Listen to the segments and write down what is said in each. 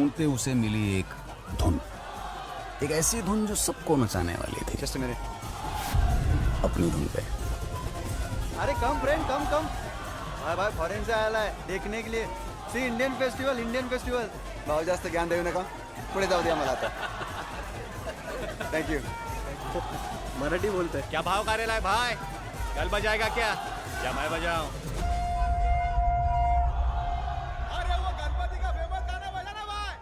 ढूंढते उसे मिली एक धुन, एक ऐसी धुन जो सबको नचाने वाली थी। Just minute. अपनी धुन पे। अरे कम फ्रेंड कम कम। भाई फॉरेन से आया है देखने के लिए। सी इंडियन फेस्टिवल। भाऊ जास्त ज्ञान देऊ नका, पुढे जाऊ द्या मला आता। थँक्यू। मराठी बोलते। क्या भाव का रेला है भाई? कल बजाएगा क्या या मैं बजाऊं? अरे वो गणपति का फेमस गाना बजाना भाई।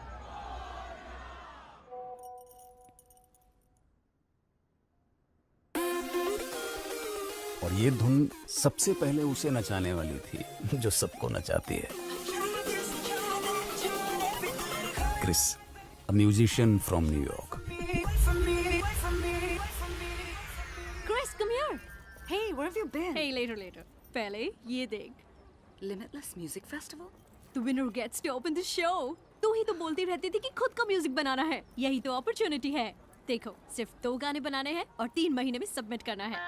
और ये धुन सबसे पहले उसे नचाने वाली थी जो सबको नचाती है। Chris, a musician from New York. Chris, come here. Hey, where have you been? Hey, later. पहले ये देख। Limitless Music Festival? The winner gets to open the show. तू ही तो बोलती रहती थी कि खुद का म्यूजिक बनाना है। यही तो अपॉर्चुनिटी है। देखो, सिर्फ 2 गाने बनाने हैं और 3 महीने में सबमिट करना है।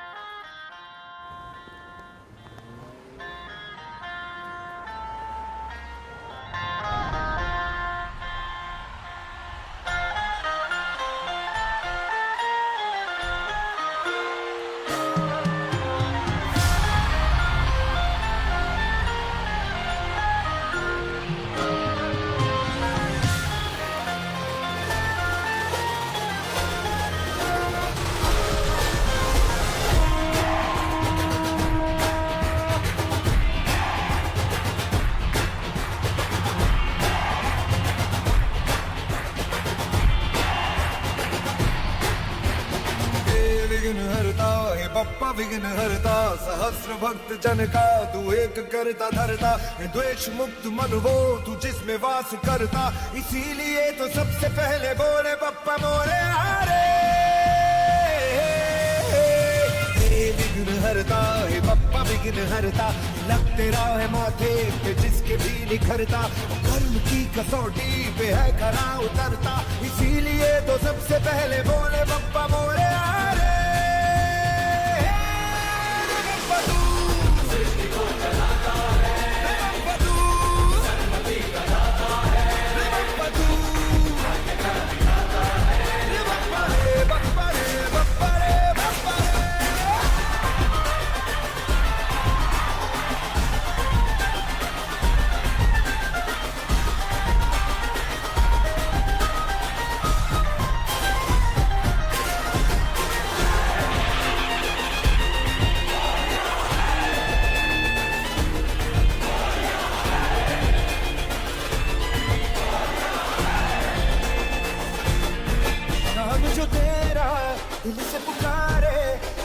विघ्न हरता हे बप्पा विघ्न हरता, सहस्र भक्त जन का तू एक करता धरता, द्वेष मुक्त मन वो तू जिसमें वास करता, इसीलिए तो सबसे पहले बोले बप्पा मोरे हरे। हे विघ्न हरता हे बप्पा विघ्न हरता, लग तेरा है माथे पे जिसके भी निखरता, कर्म की कसौटी पे है खरा उतरता, इसीलिए तो सबसे पहले बोले बप्पा मोरे हरे। दिल से पुकारे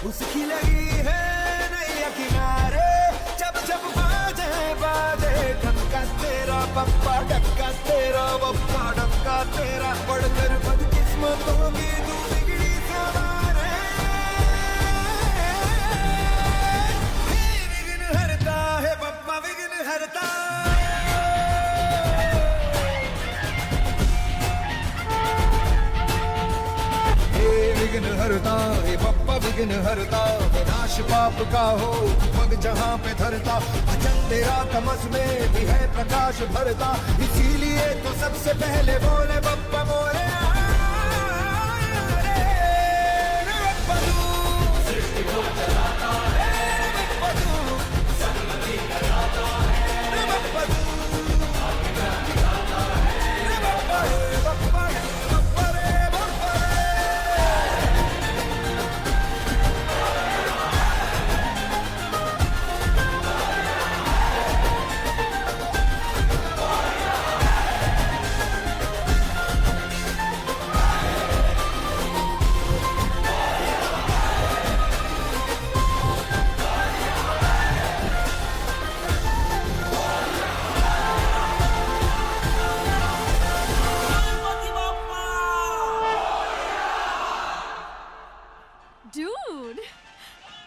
उसकी लगी है नैया किनारे, जब जब बाजे डंका तेरा पप्पा डक्का तेरा पप्पा डक्का तेरा, बढ़कर बदकिस्मतों की तू बिगड़ी सवार है। विघ्न हरता है पप्पा विघ्न हरता। विघ्न हरता हे बप्पा विघ्न हरता, विनाश पाप का हो पग जहाँ पे धरता, अचल तेरा तमस में भी है प्रकाश भरता, इसीलिए तो सबसे पहले बोले बप्पा मोरे Dude,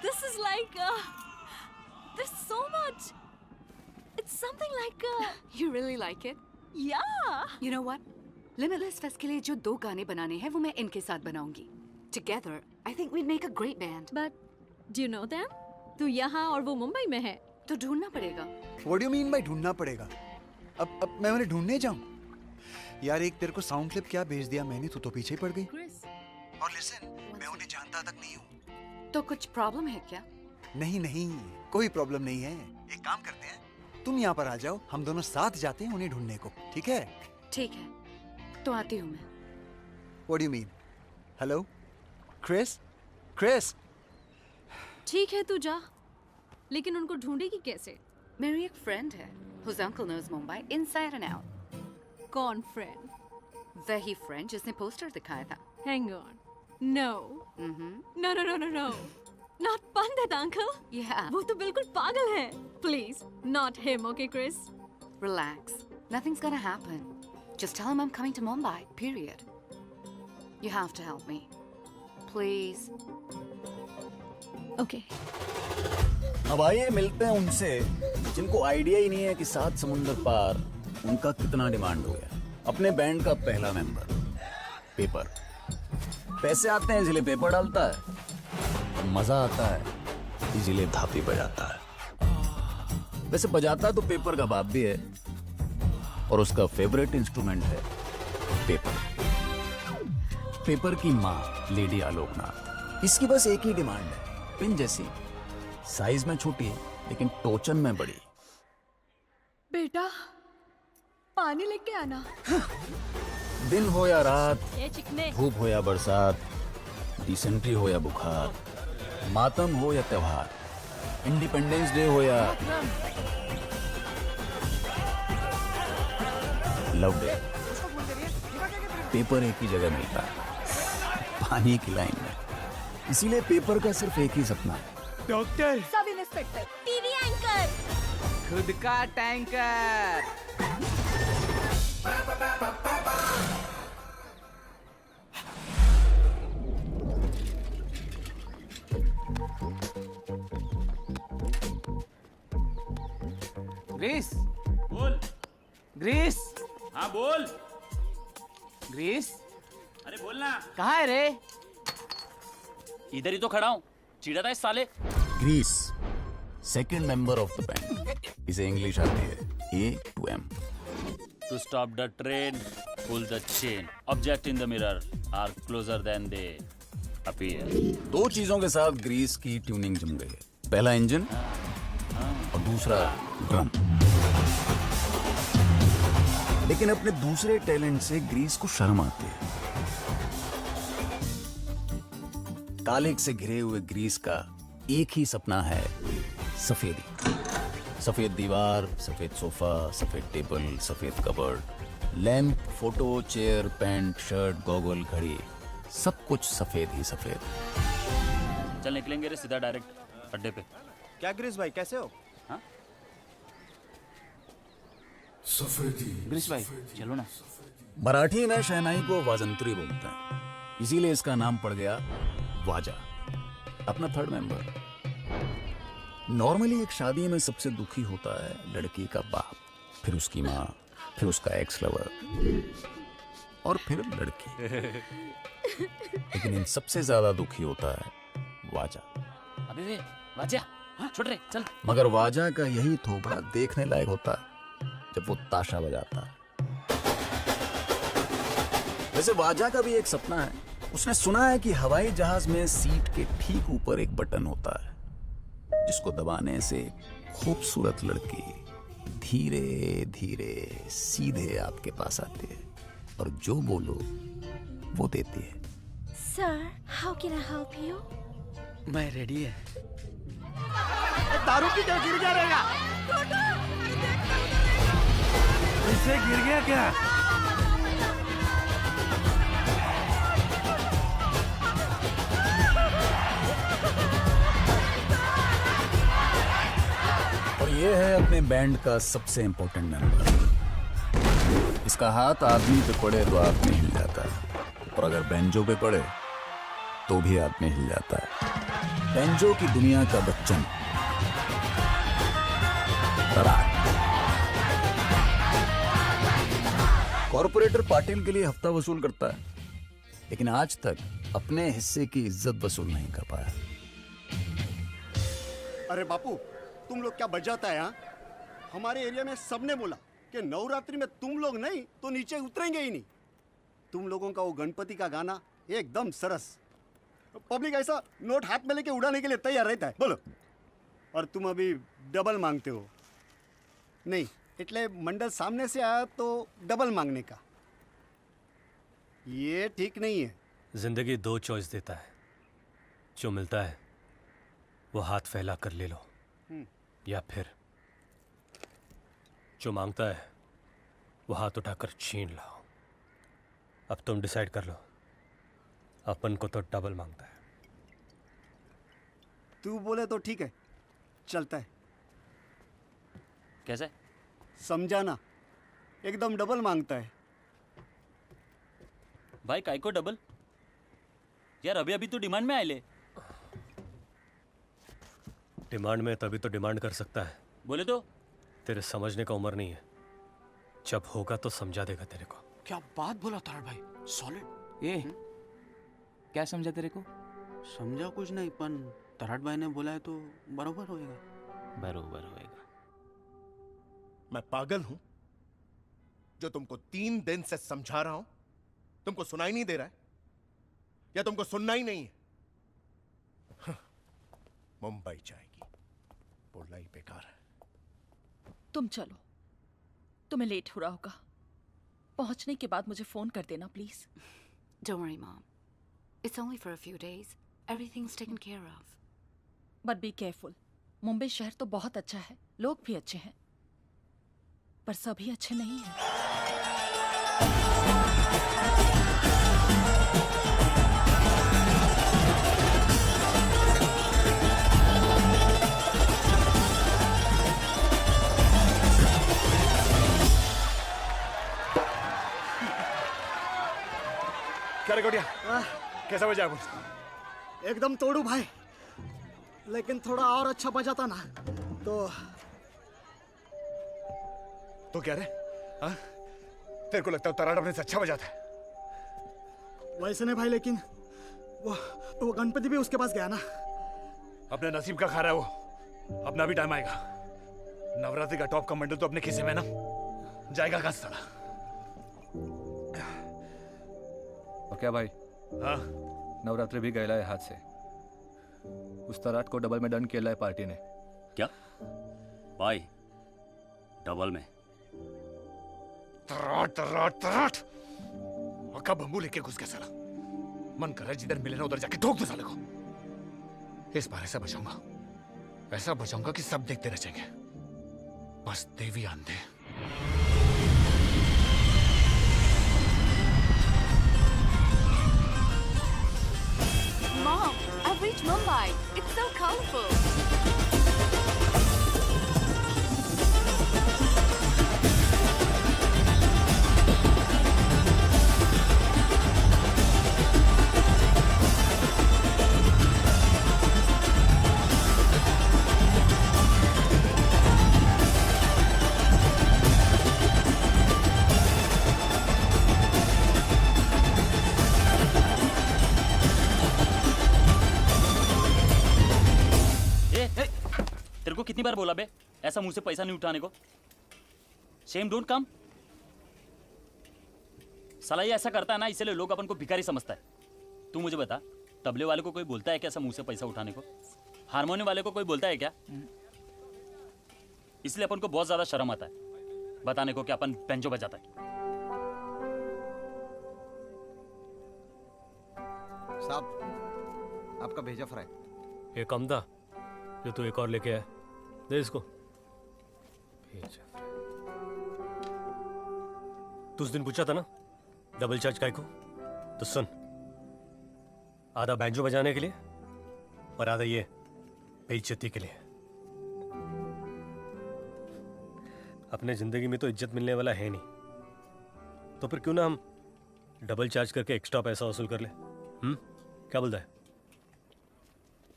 this is like, there's so much. It's something like, You really like it? yeah. You know what? Limitless Fest के लिए जो 2 गाने बनाने हैं वो मैं इनके साथ बनाऊंगी. Together, I think we'd make a great band. But, do you know them? तू यहाँ और वो मुंबई में है. तो ढूंढना पड़ेगा. What do you mean by ढूंढना पड़ेगा? अब मैं उन्हें ढूंढने जाऊं? यार एक तेरे को साउंड क्लिप क्या भेज दिया मैंने, तू तो पीछे ही पड़ गई। क्रिस, और लिसन, मैं उन्हें जानता तक नहीं हूँ। तो कुछ प्रॉब्लम है क्या? नहीं नहीं, कोई प्रॉब्लम नहीं है। एक काम करते हैं, तुम यहाँ पर आ जाओ, हम दोनों साथ जाते हैं उन्हें ढूंढने को, ठीक है? ठीक है, तो आती हूँ मैं। What do you mean? Hello Chris? Chris? ठीक है तू जा, लेकिन उनको ढूंढेगी कैसे? मेरी एक फ्रेंड है whose uncle knows Mumbai inside and out. कौन फ्रेंड? वही फ्रेंड जिसने पोस्टर दिखाया था। Hang on. No. No, no, no, no, no. Not Pandit, uncle. Yeah. वो तो बिल्कुल पागल है. Please, not him, okay, Chris? Relax. Nothing's gonna happen. Just tell him I'm coming to Mumbai, period. You have to help me. Please. Okay. अब आइए मिलते हैं उनसे जिनको आइडिया ही नहीं है कि 7 समुंदर पार उनका कितना डिमांड हो गया। अपने बैंड का पहला मेंबर, पेपर। पैसे आते हैं इसलिए पेपर डालता है, और मजा आता है इसलिए धापी बजाता है। वैसे बजाता तो पेपर का बाप भी है, और उसका फेवरेट इंस्ट्रूमेंट है पेपर। पेपर की माँ लेडी आलोकनाथ। इसकी बस एक ही डिमांड है, पिन जैसी, साइज में छोटी लेकिन टोचन में बड़ी। बेटा, पानी लेके आना। दिन हो या रात, ये चिकने। धूप हो या बरसात, डिसेंट्री हो या बुखार, मातम हो या त्योहार, इंडिपेंडेंस डे हो या लव डे, पेपर एक ही जगह मिलता है, पानी की लाइन में। इसीलिए पेपर का सिर्फ एक ही सपना है, doctor, sub inspector, TV anchor. खुद का टैंकर। ग्रीस, बोल। ग्रीस, हाँ बोल। ग्रीस, अरे बोलना। कहाँ है रे? इधर ही तो खड़ा हूँ, चिढ़ा था इस साले। Grease second member of the band. इसे इंग्लिश आती है A to M। To stop the train, pull the chain. Object in the mirror are closer than they appear. 2 चीजों के साथ ग्रीस की ट्यूनिंग जम गई है, पहला इंजन और दूसरा ड्रम। लेकिन अपने दूसरे टैलेंट से ग्रीस को शर्म आती है। कालिक से घिरे हुए ग्रीस का एक ही सपना है, सफेदी। सफेद दीवार, सफेद सोफा, सफेद टेबल, सफेद cupboard, lamp, photo, chair, pant, shirt, goggle, घड़ी, सब कुछ सफेद ही सफेद। चल निकलेंगे रे सीधा डायरेक्ट अड्डे पे। क्या ग्रीस भाई, कैसे हो? हाँ? ग्रीस भाई चलो ना। मराठी में शहनाई को वाजंत्री बोलते हैं, इसीलिए इसका नाम पड़ गया वाजा। अपना थर्ड मेंबर। नॉर्मली एक शादी में सबसे दुखी होता है लड़की का बाप, फिर उसकी माँ, फिर उसका एक्स लवर, और फिर लड़की। लेकिन इन सबसे ज्यादा दुखी होता है वाजा। अबे वे वाजा, हाँ छोड़ रे चल। मगर वाजा का यही थोबड़ा देखने लायक होता है जब वो ताशा बजाता है। वैसे वाजा का भी एक सपना है। उसने सुना है कि हवाई जहाज में सीट के ठीक ऊपर एक बटन होता है जिसको दबाने से खूबसूरत लड़की धीरे धीरे सीधे आपके पास आती है और जो बोलो वो देती है। Sir, how can I help you? मैं रेडी है। दारू की तरह गिर जा रहेगा। इससे गिर गया क्या? और ये है अपने बैंड का सबसे इंपॉर्टेंट मेंबर। इसका हाथ आदमी पे पड़े तो आदमी हिल जाता है, और अगर बैंजो पे पड़े तो भी आदमी हिल जाता है। बैंजो की दुनिया का बच्चन तराक। कॉर्पोरेटर पाटिल के लिए हफ्ता वसूल करता है, लेकिन आज तक अपने हिस्से की इज्जत वसूल नहीं कर पाया। अरे बापू, तुम लोग क्या बजाता है? हाँ, हमारे एरिया में सबने बोला कि नवरात्रि में तुम लोग नहीं तो नीचे उतरेंगे ही नहीं। तुम लोगों का वो गणपति का गाना एकदम सरस, पब्लिक ऐसा नोट हाथ में लेके उड़ाने के लिए तैयार रहता है। बोलो, और तुम अभी डबल मांगते हो। नहीं, એટલે मंडल सामने से आया तो डबल मांगने का, ये ठीक नहीं है। जिंदगी दो चॉइस देता है, जो मिलता है वो हाथ फैला कर ले लो, या फिर जो मांगता है वो हाथ उठाकर छीन लो। अब तुम डिसाइड कर लो, अपन को तो डबल मांगता है। तू बोले तो ठीक है, चलता है। कैसे? समझाना, एकदम डबल मांगता है। भाई काय को डबल? यार अभी अभी तो डिमांड में आए ले। डिमांड में तभी तो डिमांड कर सकता है। बोले तो तेरे समझने का उम्र नहीं है, जब होगा तो समझा देगा तेरे को। क्या बात बोला तार भाई, सॉलिड। ए क्या समझा तेरे को? समझा कुछ नहीं, पण तराट भाई ने बोला है तो बरोबर होएगा। बरोबर होएगा। मैं पागल हूं जो तुमको 3 दिन से समझा रहा हूं? तुमको सुनाई नहीं दे रहा है या तुमको सुनना ही नहीं है? मुंबई जाएगी, बोलना ही बेकार है। तुम चलो, तुम्हें लेट हो रहा होगा। पहुंचने के बाद मुझे फोन कर देना please. Don't worry, Mom. It's only for a few days. Everything's taken care of. But be careful. Mumbai शहर तो बहुत अच्छा है, लोग भी अच्छे हैं, पर सभी अच्छे नहीं हैं। क्या रे गोटिया, कैसा बजा वो? एकदम तोड़ू भाई, लेकिन थोड़ा और अच्छा बजाता ना तो क्या रे? हाँ? तेरे को लगता है तराड़ अपने से अच्छा बजाता है? वैसे नहीं भाई, लेकिन वो गणपति भी उसके पास गया ना। अपने नसीब का खा रहा है वो, अपना भी टाइम आएगा। नवरात्रि का टॉप का मंडल तो अपने खिस्से में ना जाएगा कहाँ साला? और क्या भाई, हाँ? नवरात्रि भी गया है हाथ से। उस तराट को डबल में डन किया है पार्टी ने। क्या भाई? डबल में? तराट तराट तराट अक्का बम्बू लेके घुस गया साला। मन कर रहा है जिधर मिले ना उधर जाके ठोक दो साले को। इस बार ऐसा बचाऊंगा कि सब देखते रह जाएंगे। बस देवी आंधे। Mom, I've reached Mumbai. It's so colorful. तेरे को कितनी बार बोला बे ऐसा मुंह से पैसा नहीं उठाने को? Shame don't come. साला ये ऐसा करता है ना, इसलिए लोग अपन को भिखारी समझता है। तू मुझे बता, तबले वाले को कोई बोलता है क्या ऐसा मुंह से पैसा उठाने को? हारमोनियम वाले को कोई बोलता है क्या? इसलिए अपन को बहुत ज्यादा शर्म आता है बताने को कि अपन बेंजो बजाता है। साहब, आपका भेजा फ्राई। ये कम था जो तू एक और लेके आया, दे इसको। भेजा फ्राई। तू उस दिन पूछा था ना डबल चार्ज काय को, तो सुन, आधा बैंजो बजाने के लिए और आधा ये बेइज्जती के लिए। अपने जिंदगी में तो इज्जत मिलने वाला है नहीं, तो फिर क्यों ना हम डबल चार्ज करके एक्स्ट्रा पैसा वसूल कर ले? क्या बोलता है?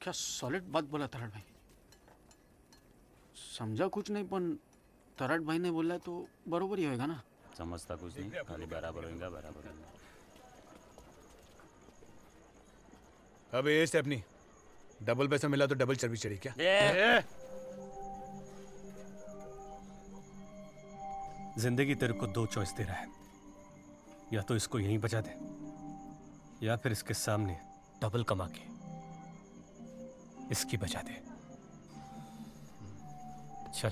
क्या सॉलिड बात बोला तराट भाई। समझा कुछ नहीं, पण तराट भाई ने बोला तो बरोबर ही होएगा ना। समझता कुछ नहीं, खाली बराबर होगा बराबर होगा। अब ये स्टेपनी, डबल पैसा मिला तो डबल चर्बी चढ़ी क्या? जिंदगी तेरे को दो चॉइस दे रहा है, या तो इसको यहीं बचा दे या फिर इसके सामने डबल कमा के इसकी बचा दे। चल।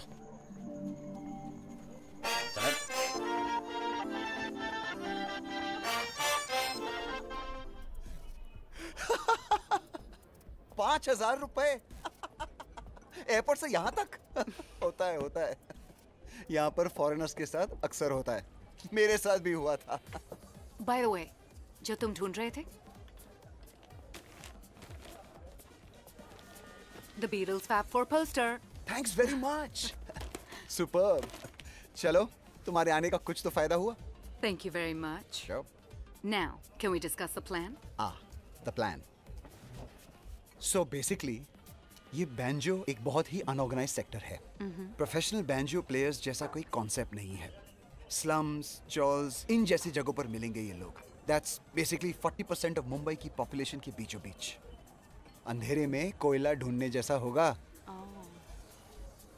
चल 5,000 रुपए एयरपोर्ट से यहाँ तक। होता है यहाँ पर फॉरेनर्स के साथ अक्सर होता है, मेरे साथ भी हुआ था। By the way, जो तुम ढूंढ रहे थे, The Beatles Fab 4 poster. Thanks very much. Superb. चलो, तुम्हारे आने का कुछ तो फायदा हुआ। Thank you very much. Sure. Now, can we discuss the plan? The plan. So basically ये बैंजो एक बहुत ही अनऑर्गेनाइज्ड सेक्टर है। प्रोफेशनल बैंजो प्लेयर्स जैसा कोई कॉन्सेप्ट नहीं है। स्लम्स, चॉल्स, इन जैसी जगहों पर मिलेंगे ये लोग। दैट्स बेसिकली 40% ऑफ मुंबई की पॉपुलेशन के बीचों बीच। अंधेरे में कोयला ढूंढने जैसा होगा।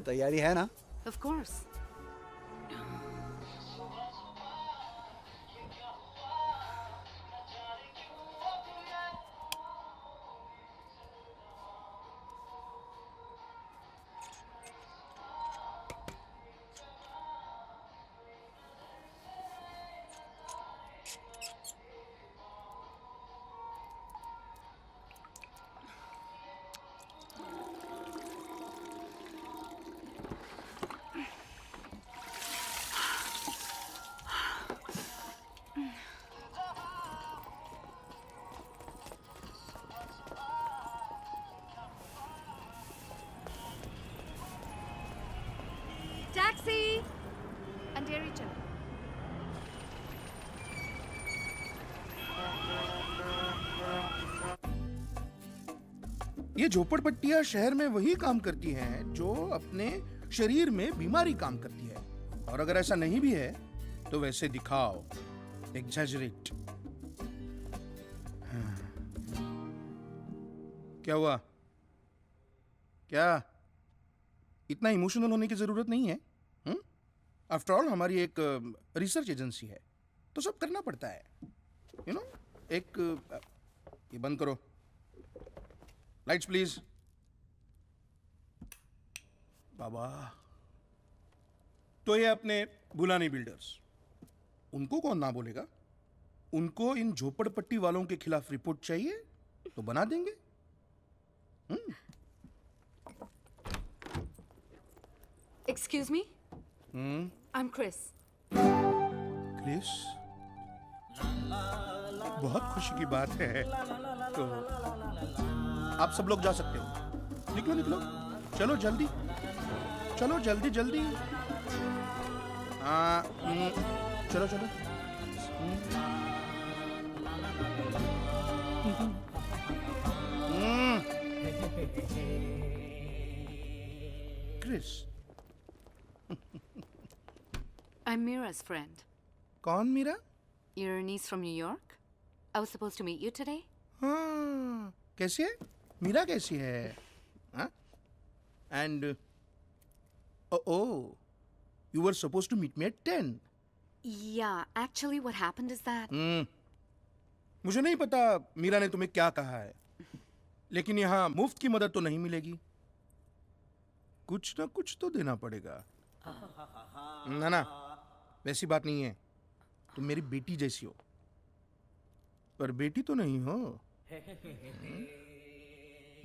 तैयारी है ना? Of course. Taxi! अंधेरी चलो। ये झोपड़पट्टियां शहर में वही काम करती हैं जो अपने शरीर में बीमारी काम करती है, और अगर ऐसा नहीं भी है तो वैसे दिखाओ, एग्जैजरेट। क्या हुआ? क्या इतना इमोशनल होने की जरूरत नहीं है। आफ्टर ऑल हमारी एक रिसर्च एजेंसी है, तो सब करना पड़ता है, यू नो। एक ये बंद करो, लाइट्स प्लीज। बाबा, तो ये अपने बुलानी बिल्डर्स, उनको कौन ना बोलेगा? उनको इन झोपड़पट्टी वालों के खिलाफ रिपोर्ट चाहिए तो बना देंगे। Excuse me? I'm Chris. Chris, बहुत खुशी की बात है। तो आप सब लोग जा सकते हो। निकलो निकलो, चलो जल्दी, चलो जल्दी जल्दी। हाँ, चलो चलो। Chris, I'm Mira's friend. कौन Meera? Your niece from New York? I was supposed to meet you today. हाँ, कैसी है? मीरा कैसी है? हाँ? And oh, you were supposed to meet me at 10. Yeah, actually what happened is that... मुझे नहीं पता मीरा ने तुम्हें क्या कहा है, लेकिन यहाँ मुफ्त की मदद तो नहीं मिलेगी, कुछ ना कुछ तो देना पड़ेगा। ना ना, वैसी बात नहीं है। तुम मेरी बेटी जैसी हो, पर बेटी तो नहीं हो।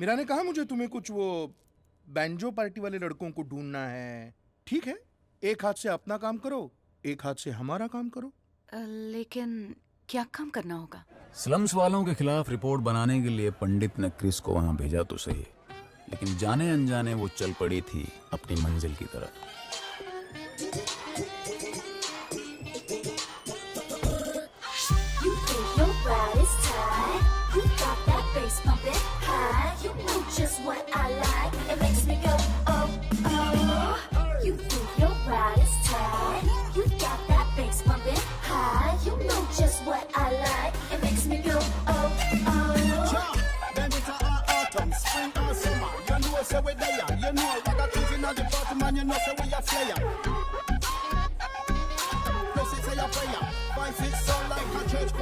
मीरा ने कहा मुझे तुम्हें कुछ वो बैंजो पार्टी वाले लड़कों को ढूंढना है। ठीक है, एक हाथ से अपना काम करो, एक हाथ से हमारा काम करो। लेकिन क्या काम करना होगा? स्लम्स वालों के खिलाफ रिपोर्ट बनाने के लिए पंडित ने क्रिस को वहां भेजा तो सही, लेकिन जाने अनजाने वो चल पड़ी थी अपनी मंजिल की तरफ।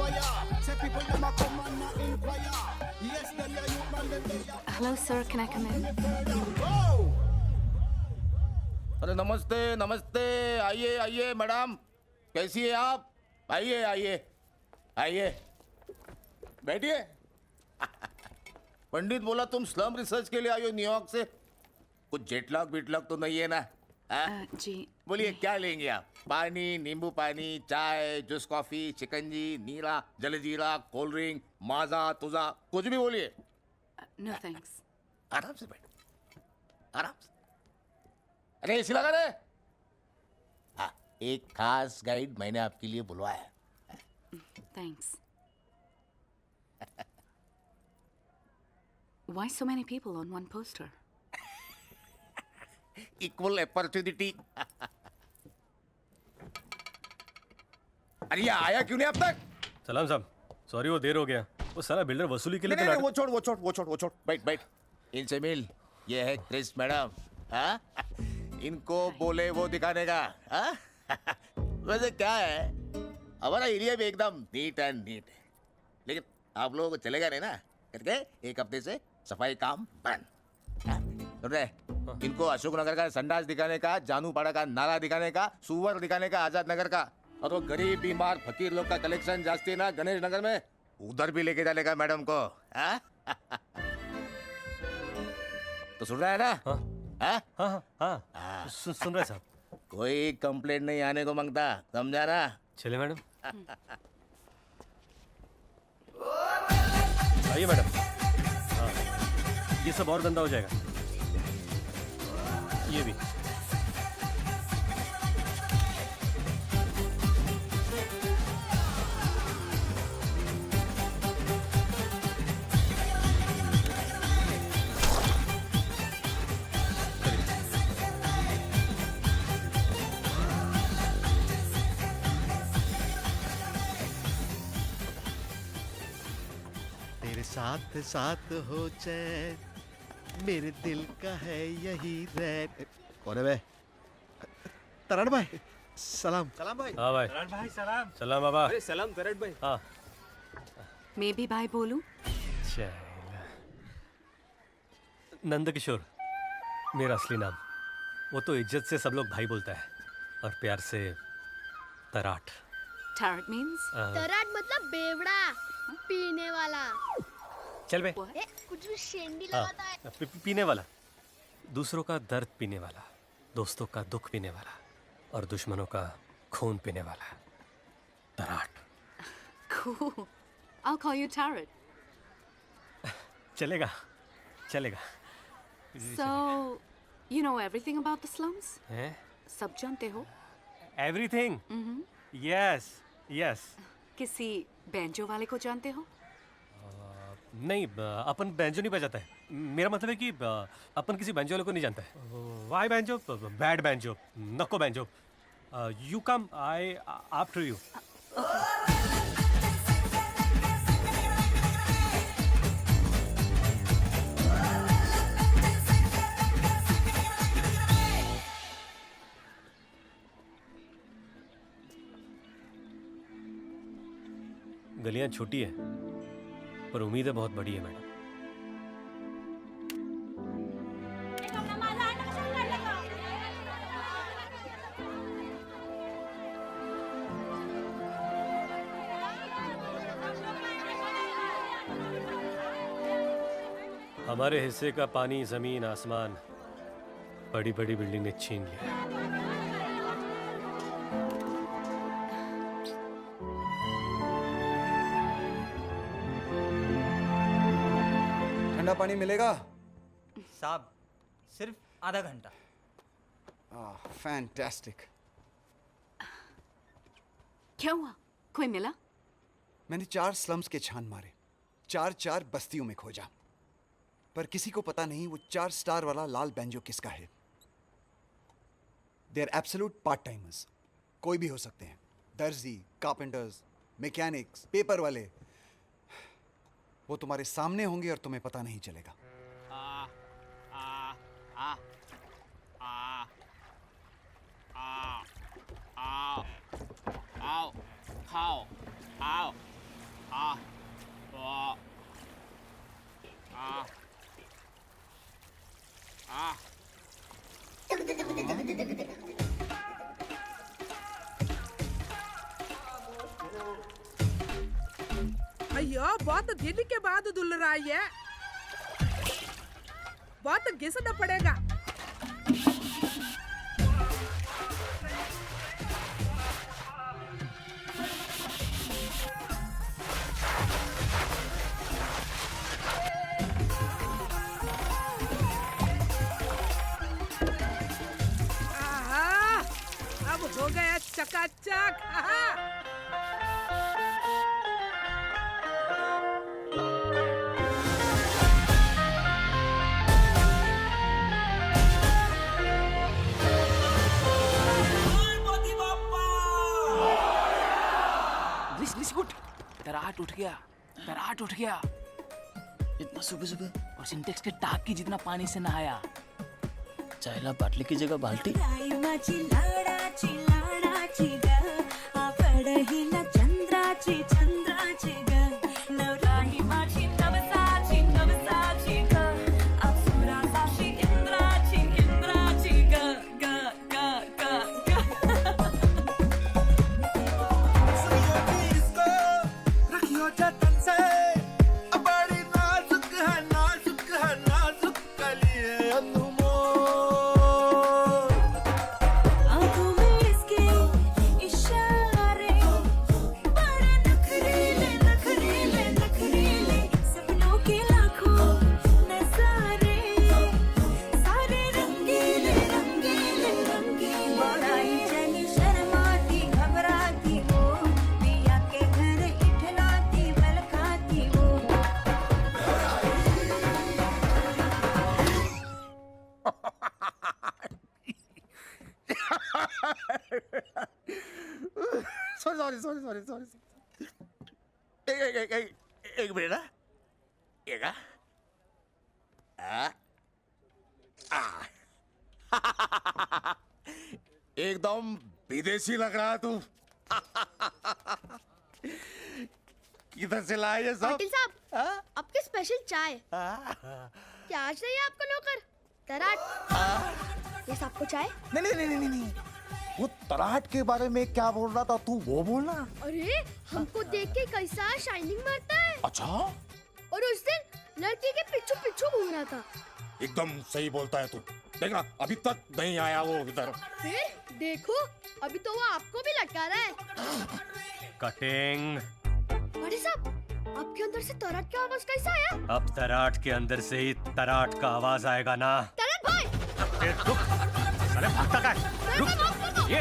fire. Say people them a come and a inquire. Yes, them ya youth man them they a. Hello, sir. Can I come in? Oh! अरे नमस्ते नमस्ते, आइए आइए मैडम, कैसी है आप? आइए आइए आइए, बैठिए। पंडित बोला तुम स्लम रिसर्च के लिए आई हो न्यूयॉर्क से, कुछ जेटलॉग बीटलॉग तो नहीं है ना? जी बोलिए क्या लेंगे आप? पानी, नींबू पानी, चाय, जूस कॉफी, शिकंजी, नीला, जलजीरा, कोल्ड ड्रिंक, माजा, तुजा, कुछ भी बोलिए। No thanks. आराम से बैठ, आराम से। अरे एसी लगा दे। हाँ, एक खास गाइड मैंने आपके लिए बुलवाया है। Thanks. Why so many people on one poster? Equal opportunity. अरे ये आया क्यों नहीं अब तक? सलाम साहब, सॉरी वो देर हो गया। वो सारा बिल्डर वसूली के लिए नहीं, तो नहीं, वो छोड़, बैठ बैठ। इनसे मिल, ये है क्रिस मैडम। हाँ? इनको बोले वो दिखाने का। हाँ? वैसे क्या है, हमारा एरिया भी एकदम नीट एंड नीट है, लेकिन आप लोगों को चलेगा नहीं ना करके एक हफ्ते से सफाई काम बंद। हाँ? सुन रहे? इनको अशोकनगर का संडास दिखाने का, जानूपाड़ा का नाला दिखाने का, सुवर दिखाने का, आजाद नगर का, और वो गरीब बीमार फकीर लोग का कलेक्शन जास्ती है ना गणेश नगर में, उधर भी लेके जाने का मैडम को। हाँ? तो सुन रहा है ना? हाँ हाँ? हाँ हाँ हाँ, सुन रहे साहब। कोई कंप्लेंट नहीं आने को मांगता, समझा ना? चले मैडम। आइए मैडम। हाँ, ये सब और गंदा हो जाएगा। ये भी। तेरे साथ साथ हो चैन, मेरे दिल का है यही रैन। कौन है बे? तरण भाई, सलाम। सलाम भाई। हाँ भाई। तरण भाई सलाम। सलाम बाबा। अरे सलाम तरण भाई। हाँ। मैं भी भाई बोलूं? चल। नंदकिशोर मेरा असली नाम। वो तो इज्जत से सब लोग भाई बोलता है, और प्यार से तराट। Tarot means? तराट मतलब बेवड़ा, पीने वाला। चल बे। कुछ भी शेंडी लगाता है। पीने वाला, दूसरों का दर्द पीने वाला, दोस्तों का दुख पीने वाला, और दुश्मनों का खून पीने वाला। तराट। Cool. I'll call you Tarot. चलेगा, चलेगा। So, you know everything about the slums? हैं? सब जानते हो? Everything. Yes, yes. किसी बैंजो वाले को जानते हो? नहीं, अपन बैंजो नहीं बजाता है। मेरा मतलब है कि अपन किसी बैंजो वाले को नहीं जानता है। Why banjo? बैड बैंजो, नको banjo. You come, I after you. गलियां छोटी है, पर उम्मीदें बहुत बड़ी है मैडम। हमारे हिस्से का पानी, जमीन, आसमान बड़ी बड़ी बिल्डिंग ने छीन लिया। ठंडा पानी मिलेगा? साहब सिर्फ आधा घंटा। फैंटास्टिक। क्या हुआ? कोई मिला? मैंने 4 स्लम्स के छान मारे, 4 बस्तियों में खोजा, पर किसी को पता नहीं वो 4 स्टार वाला लाल बैंजो किसका है। They are absolute part timers, कोई भी हो सकते हैं। दर्जी, कारपेंटर्स, मैकेनिक्स, पेपर वाले। वो तुम्हारे सामने होंगे और तुम्हें पता नहीं चलेगा। अయ్యో बहुत दिन के बाद धुल रहा है बहुत घिसना पड़ेगा आहा, अब हो गया चकाचक आहा। तराट उठ गया तराट उठ गया इतना सुबह सुबह और सिंटेक्स के टाक की जितना पानी से नहाया चायला बाटली की जगह बाल्टी रखियो जतन से बड़ी नाजुक है नाजुक कलिए अनमोल आंखों में इसके इशारे बड़े नखरीले नखरीले नखरीले सपनों के लाखों नजारे सारे रंगीले रंगीले रंगीले बड़ाई जानी शर्माती घबराती वो पिया के घर इठलाती बल खाती वो सॉरी एक मिनट ना एक एकदम विदेशी लग रहा है तू किधर से लाए ये सब पाटिल साहब आपके स्पेशल चाय क्या आज नहीं है आपका नौकर तराट ये सबको चाय नहीं वो तराहट के बारे में क्या बोल रहा था तू वो बोलना अरे हमको देख के कैसा शाइनिंग मारता है अच्छा और उस दिन लड़की के पीछू पीछू घूम रहा था एकदम सही बोलता है तू देखना अभी तक नहीं आया वो इधर फिर देखो अभी तो वो आपको भी लटका रहा है कटिंग पाटिल साहब आपके अंदर से तराट की आवाज कैसा आया अब तराट के अंदर से ही तराट का आवाज आएगा ना तराट भाई ए, रुक अरे भागता का है? रुक ये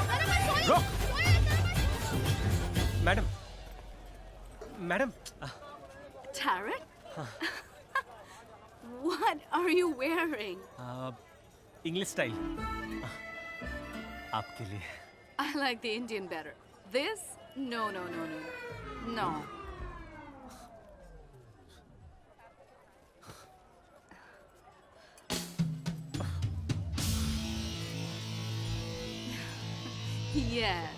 रुक madam madam Tarot? What are you wearing? English style आपके लिए I like the Indian better. This? No. No. Yes.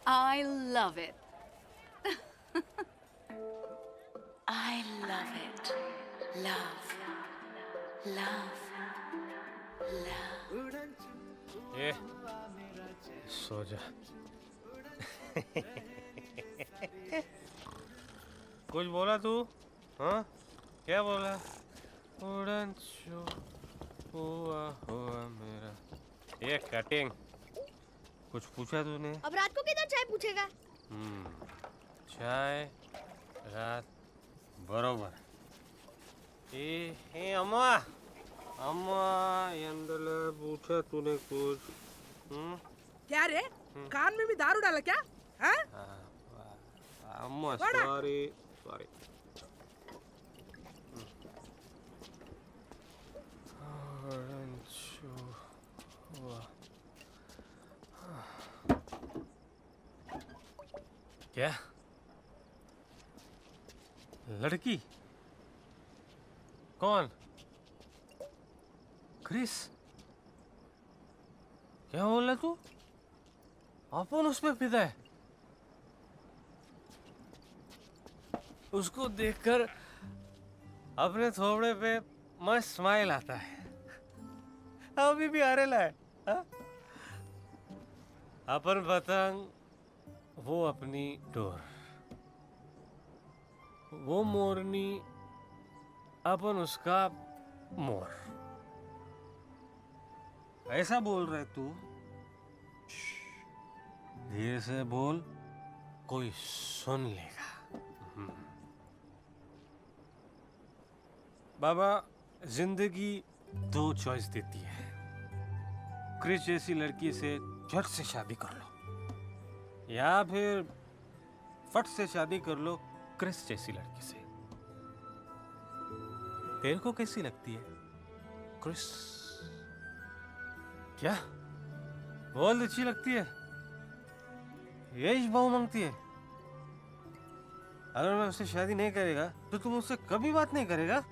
I love it. I love it. Love. ए सो जा कुछ बोला तू हाँ क्या बोला उड़न छू हुआ मेरा ये कटिंग कुछ पूछा तूने अब रात को किधर चाय पूछेगा चाय रात बरोबर ए अम्मा अम्मा ಎಂದಲೇ पूछा तूने कुछ क्या रे कान में भी दारू डाला क्या हाँ? अम्मा बड़ा। सॉरी क्या लड़की कौन क्रिस क्या बोल रहा तू अपन उस पे फिदा है उसको देखकर अपने थोबड़े पे मस्त स्माइल आता है। अभी भी आरेला है। हाँ? अपन पतंग, वो अपनी डोर, वो मोरनी, अपन उसका मोर। ऐसा बोल रहे तू? धीरे से बोल, कोई सुन लेगा। बाबा, जिंदगी दो चॉइस देती है। क्रिश जैसी लड़की से झट से शादी कर लो, या फिर फट से शादी कर लो क्रिश जैसी लड़की से। तेरे को कैसी लगती है क्रिश? क्या बहुत अच्छी लगती है? यही बहू मांगती है? अगर मैं उससे शादी नहीं करेगा तो तुम उससे कभी बात नहीं करेगा?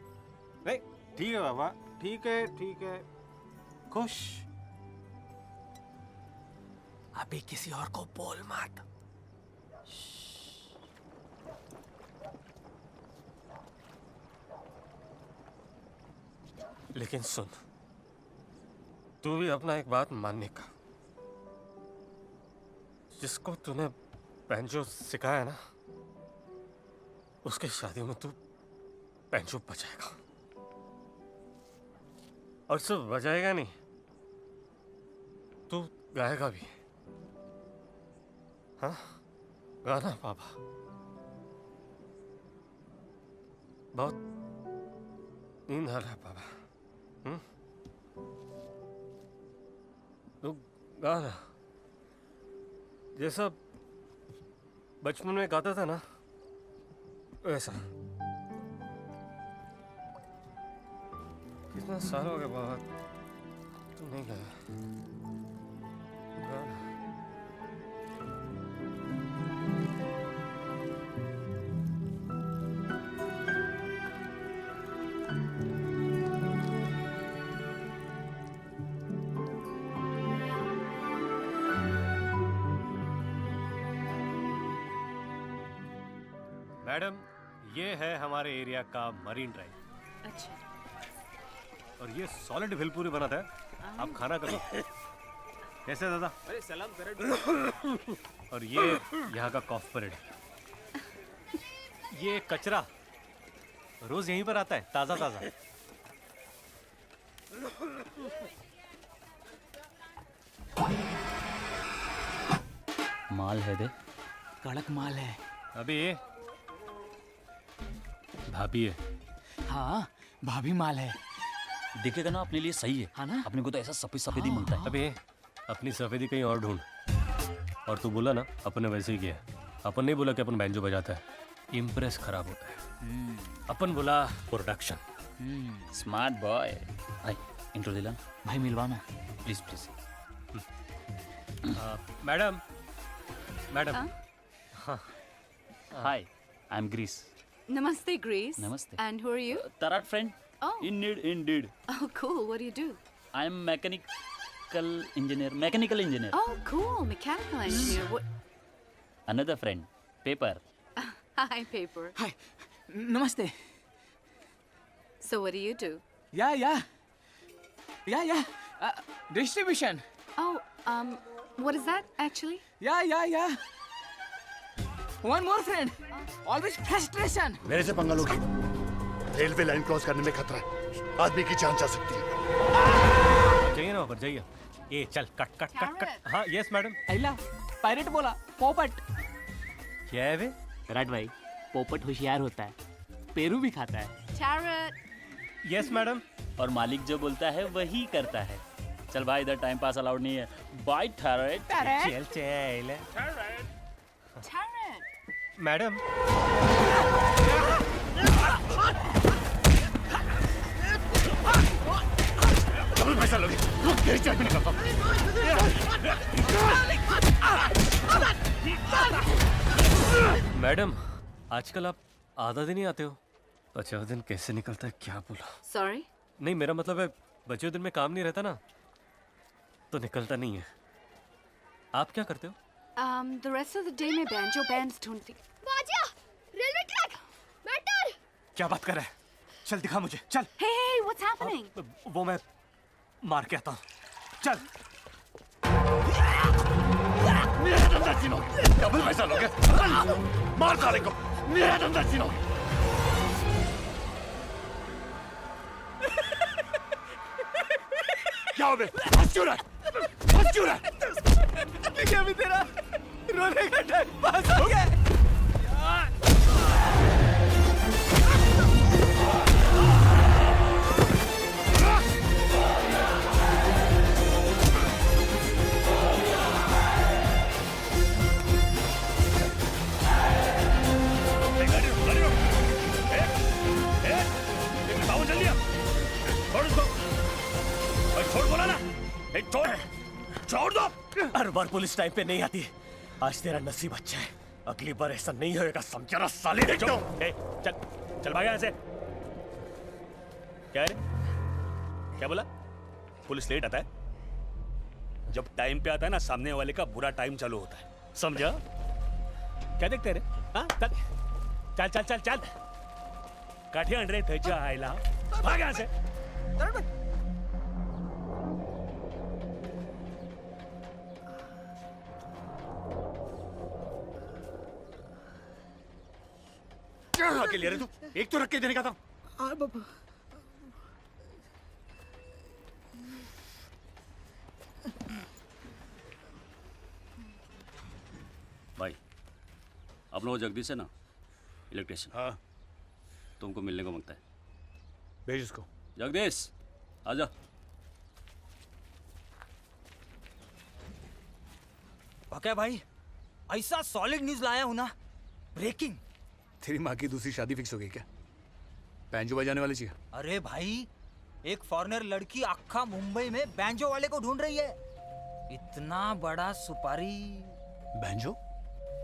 नहीं, ठीक है बाबा, ठीक है, ठीक है। खुश? अभी किसी और को बोल मत। लेकिन सुन, तू भी अपना एक बात मानने का। जिसको तूने बैंजो सिखाया ना, उसके शादी में तू बैंजो बजाएगा। और सिर्फ बजाएगा नहीं, तू गाएगा भी। हाँ, गाना बाबा। बहुत नींद आ रहा है बाबा। तो गाना जैसा बचपन में गाता था ना, वैसा। कितना साल हो गया बाबा तू नहीं गाया। गाना। मैडम, ये है हमारे एरिया का मरीन ड्राइव। अच्छा। और ये सॉलिड भेलपूरी बनाता है, आप खाना करो। कैसे दादा? अरे सलाम करे। और ये यहाँ का कॉफ परेड। ये कचरा रोज यहीं पर आता है, ताजा ताजा। माल है दे, कड़क माल है। अभी भाभी है। हाँ, भाभी माल है। देखेगा ना अपने लिए सही है। हाँ ना? अपने को तो ऐसा सफेद सफेद ही मिलता है। अभी अपनी सफेदी कहीं और ढूंढ। और तू बोला ना, अपन ने वैसे ही किया। अपन नहीं बोला कि अपन बैंजो बजाता है, इम्प्रेस खराब होता है। अपन बोला प्रोडक्शन। Smart boy. भाई इंट्रो दिला भाई, मिलवाना प्लीज प्लीज। Madam, madam. हाँ। Hi, I am Grace. Namaste, Grace. Namaste. And who are you? Tarat friend. Oh. Indeed. Oh, cool. What do you do? I am mechanical engineer. Oh, cool. Mechanical engineer. What? Another friend. Paper. Hi, Paper. Hi. Namaste. So what do you do? Yeah. Distribution. Oh, what is that actually? Yeah. One more friend. Always frustration. मेरे से पंगा लोगे? Railway line cross करने में खतरा है, आदमी की जान जा सकती है। जाइए ना ऊपर, जाइए। ये चल, कट। हाँ, यस मैडम। अल्ला, पायरेट बोला, पोपट। क्या है वे? राइट भाई, पोपट होशियार होता है, पेरू भी खाता है। Carrot. Yes madam. और मालिक जो बोलता है वही करता है। चल भाई, इधर टाइम पास अलाउड नहीं है। बाय टैरेट। चल। Carrot. मैडम। डबल पैसा लोगे, रुक, तेरी चाय भी निकलता। मैडम, आजकल आप आधा दिन ही आते हो। 50 दिन कैसे निकलता है, क्या बोला? Sorry. नहीं, मेरा मतलब है बचे दिन में काम नहीं रहता ना, तो निकलता नहीं है। आप क्या करते हो? The rest of the day मैं banjo bands ढूंढती। बाजा, रेलवे ट्रैक। क्या बात कर रहा है? चल दिखा मुझे, चल। Hey, what's happening? वो मैं मार के आता हूँ, चल। मेरा धंधा छीनो, डबल पैसा लोगे, मार साले को, मेरा धंधा छीनो। क्या हो बे? हंस क्यों रहा है? हंस क्यों रहा है? क्या भी तेरा रोने का टाइम पास हो गया? छोड़ बोला ना, छोड़ दो। हर बार पुलिस टाइम पे नहीं आती। आज तेरा नसीब अच्छा है, अगली बार ऐसा नहीं होएगा, समझा ना साले। चल चल भाग यहाँ से। क्या है? क्या बोला? पुलिस लेट आता है? जब टाइम पे आता है ना, सामने वाले का बुरा टाइम चालू होता है, समझा? क्या देखते रे? हाँ चल चल चल चल चल। काठे अंडरे त्याच्या आईला, भाग यहाँ से। क्या रख के ले रहे तू? एक तो रख के देने का था। भाई अपना वो जगदीश है ना, इलेक्ट्रिशियन। हाँ तुमको मिलने को मांगता है। भेज उसको। जगदीश आजा। क्या भाई, ऐसा सॉलिड न्यूज लाया हूं ना, ब्रेकिंग। तेरी माँ की दूसरी शादी फिक्स हो गई क्या? बैंजो बजाने वाली चाहिए? अरे भाई, एक फॉरेनर लड़की आखा मुंबई में बैंजो वाले को ढूंढ रही है। इतना बड़ा सुपारी। बैंजो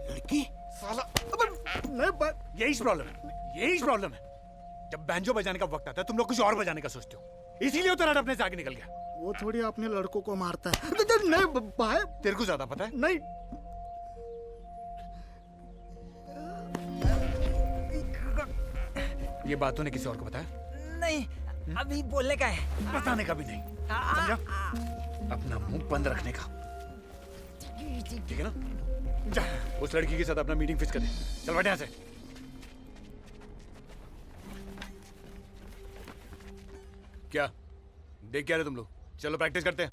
लड़की साला, यही प्रॉब्लम है, यही प्रॉब्लम है। जब बैंजो बजाने का वक्त आता है, तुम लोग कुछ और बजाने का सोचते हो, इसीलिए उतराट अपने से आगे निकल गया। वो थोड़ी अपने लड़कों को मारता है। नहीं भाई, तेरे को ज्यादा पता है। नहीं। ये बात तूने किसी और को बताया? नहीं, अभी बोलने का है। बताने का भी नहीं, समझा? अपना मुंह बंद रखने का, ठीक है ना? जा उस लड़की के साथ अपना मीटिंग फिक्स कर दे। चल बैठ यहाँ से। क्या देख क्या रहे तुम लोग? चलो प्रैक्टिस करते हैं।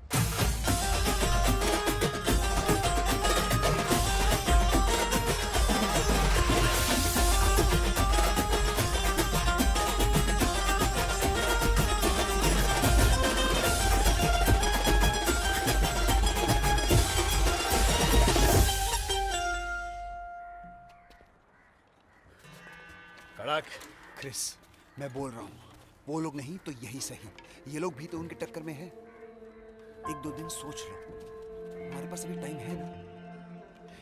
क्रिस, मैं बोल रहा हूँ, वो लोग नहीं तो यही सही, ये लोग भी तो उनके टक्कर में है। एक दो दिन सोच लो, हमारे पास अभी टाइम है ना।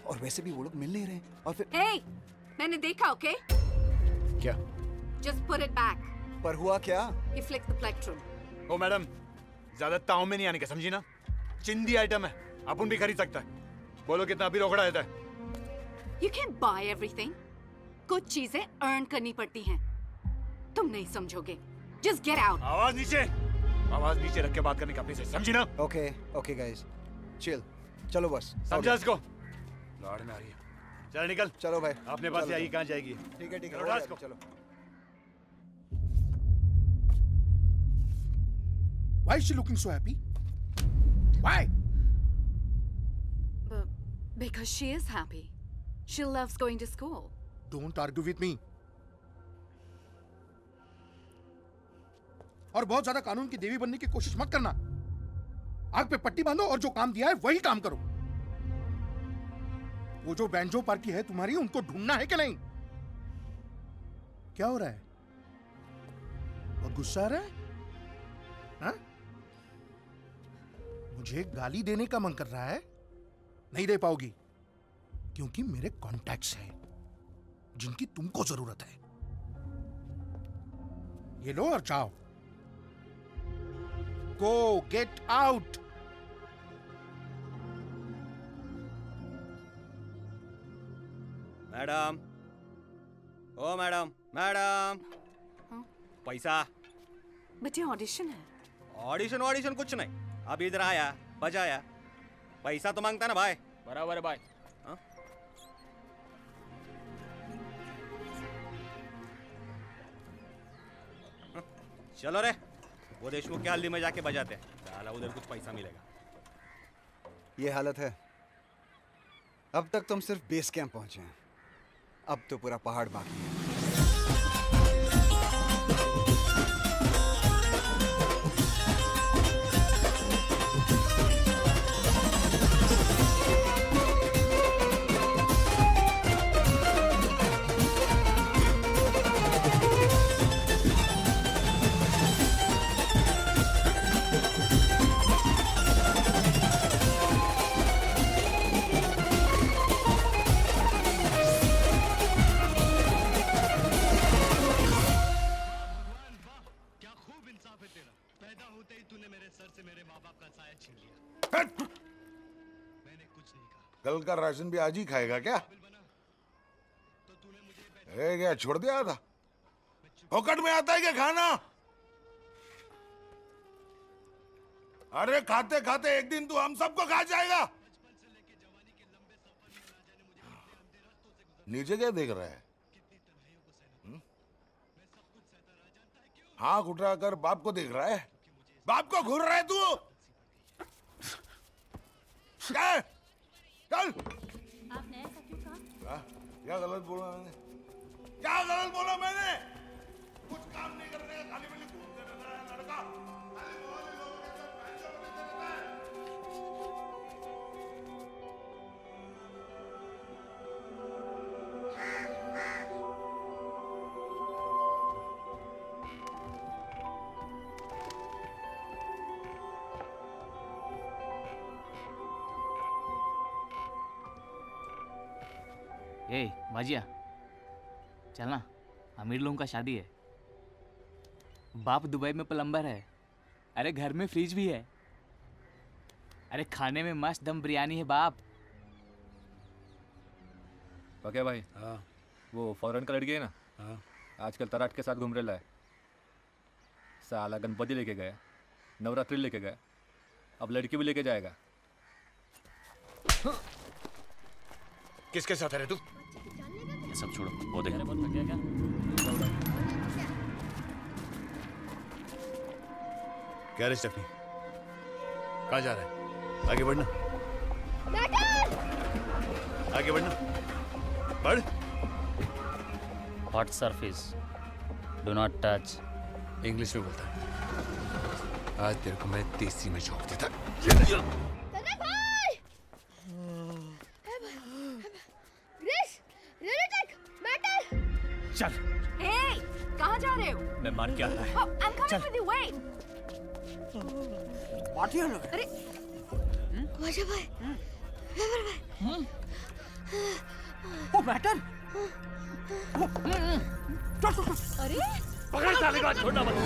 और वैसे भी वो लोग मिल नहीं रहे। और फिर Hey, मैंने देखा, okay? क्या? Just put it back. पर हुआ क्या? He flicked the plectrum. ओ मैडम, ज्यादा ताव में नहीं आने का, समझी ना? चिंदी आइटम है, अपन भी खरीद सकता है। बोलो कितना अभी रोकड़ा देता है? You can't buy everything. कुछ चीजें earn करनी पड़ती हैं। तुम नहीं समझोगे। Just get out. आवाज नीचे रख के बात करने का अपने से, समझी ना? Okay okay guys, chill. चलो बस, समझा इसको? लौड़ में आ रही है। चल निकल। चलो भाई, अपने पास से आई, कहाँ जाएगी? ठीक है चलो उठा इसको। चलो। Why is she looking so happy? Why? Because she is happy. She loves going to school. Don't argue with me. और बहुत ज्यादा कानून की देवी बनने की कोशिश मत करना। आग पे पट्टी बांधो और जो काम दिया है वही काम करो। वो जो बैंजो पार्टी है तुम्हारी, उनको ढूंढना है कि नहीं? क्या हो रहा है? और गुस्सा आ रहा है? हाँ? मुझे गाली देने का मन कर रहा है? नहीं दे पाओगी, क्योंकि मेरे कॉन्टैक्ट्स हैं जिनकी तुमको जरूरत है। ये लो और जाओ। Go, get out. मैडम, ओ मैडम, मैडम, पैसा बट ये ऑडिशन है। ऑडिशन ऑडिशन कुछ नहीं, अब इधर आया बजाया, पैसा तो मांगता ना भाई। बराबर है भाई। हाँ? चलो रे, वो देशमुख के हल्दी में जाके बजाते हैं, साला उधर कुछ पैसा मिलेगा। ये हालत है। अब तक तुम सिर्फ बेस कैंप पहुंचे हैं, अब तो पूरा पहाड़ बाकी है। कल का राशन भी आज ही खाएगा क्या? क्या छोड़ दिया था? फोकट में आता है क्या खाना? अरे खाते खाते एक दिन तू हम सबको खा जाएगा। नीचे क्या देख रहा है? हाँ उठा कर बाप को देख रहा है। बाप को घूर रहा है तू? क्या? चल। आपने ऐसा क्यों कहा? क्या गलत बोला मैंने? क्या गलत बोला मैंने? कुछ काम नहीं करने का, खाली पीली घूमते रहता है लड़का। खाली मोहल्ले लोगों के साथ पैसे लेते रहता है। ए भाजिया चलना, अमीर लोगों का शादी है। बाप दुबई में प्लम्बर है। अरे घर में फ्रिज भी है। अरे खाने में मस्त दम बिरयानी है बाप। ओके भाई। हाँ वो फॉरेन का लड़की है ना? हाँ आजकल तराट के साथ घूम रहा है। साला गणपति लेके गया, नवरात्रि लेके गया, अब लड़की भी लेके जाएगा। किसके साथ है रे तू? ये सब छोड़ो, वो देख रहे बहुत क्या क्या रे स्टेफनी, कहाँ जा रहा है? आगे बढ़ना, आगे बढ़ना, बढ़। Hot surface, do not touch. English में बोलता है। आज तेरे को मैं देसी में झोंक देता। चल। Hey, कहाँ जा रहे हो? मैं मार के आ रहा है। Oh, I'm coming with you. Wait. Party लोग। अरे, वाजा भाई, वेवर भाई। वो मैटर। चल। अरे, पकड़ साले को, छोड़ना मत।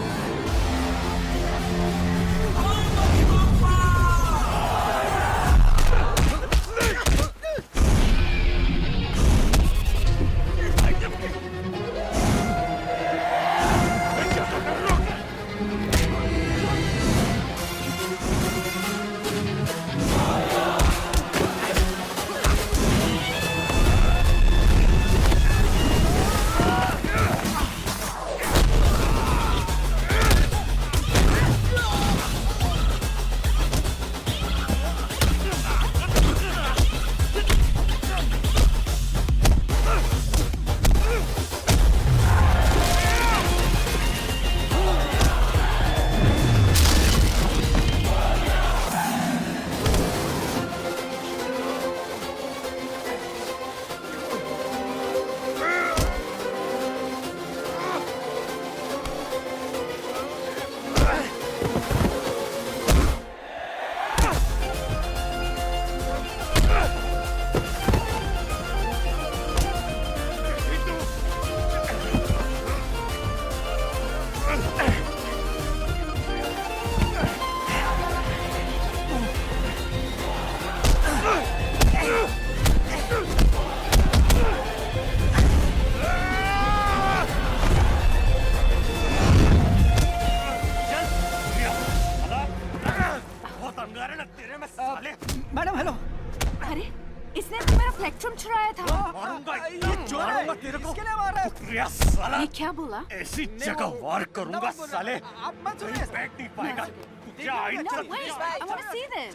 क्या बोला? ऐसी जगह वार करूंगा साले, आप मत सुनिए। बैठ नहीं पाएगा। तू क्या आई No, चल। wait, I want to see this.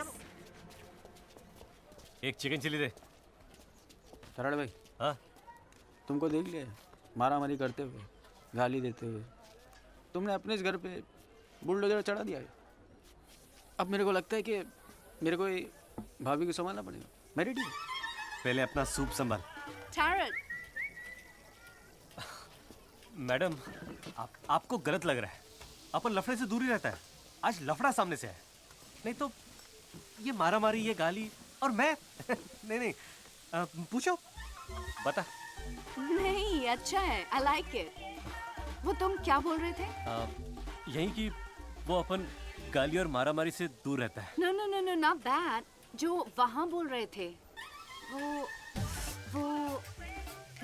एक चिकन चिली दे। तराड़ भाई, हाँ तुमको देख लिया मारा मारी करते हुए, गाली देते हुए। तुमने अपने इस घर पे बुलडोजर चढ़ा दिया है। अब मेरे को लगता है कि मेरे को ये भाभी को संभालना पड़ेगा। मैं रेडी हूँ। पहले अपना सूप संभाल। Tarot, मैडम, आपको गलत लग रहा है। अपन लफड़े से दूर ही रहता है। आज लफड़ा सामने से है, नहीं तो ये मारा मारी, ये गाली और मैं नहीं नहीं पूछो, बता। नहीं अच्छा है, I like it. वो तुम क्या बोल रहे थे? यही कि वो अपन गाली और मारा मारी से दूर रहता है। No, no, no, no, not that. जो वहाँ बोल रहे थे,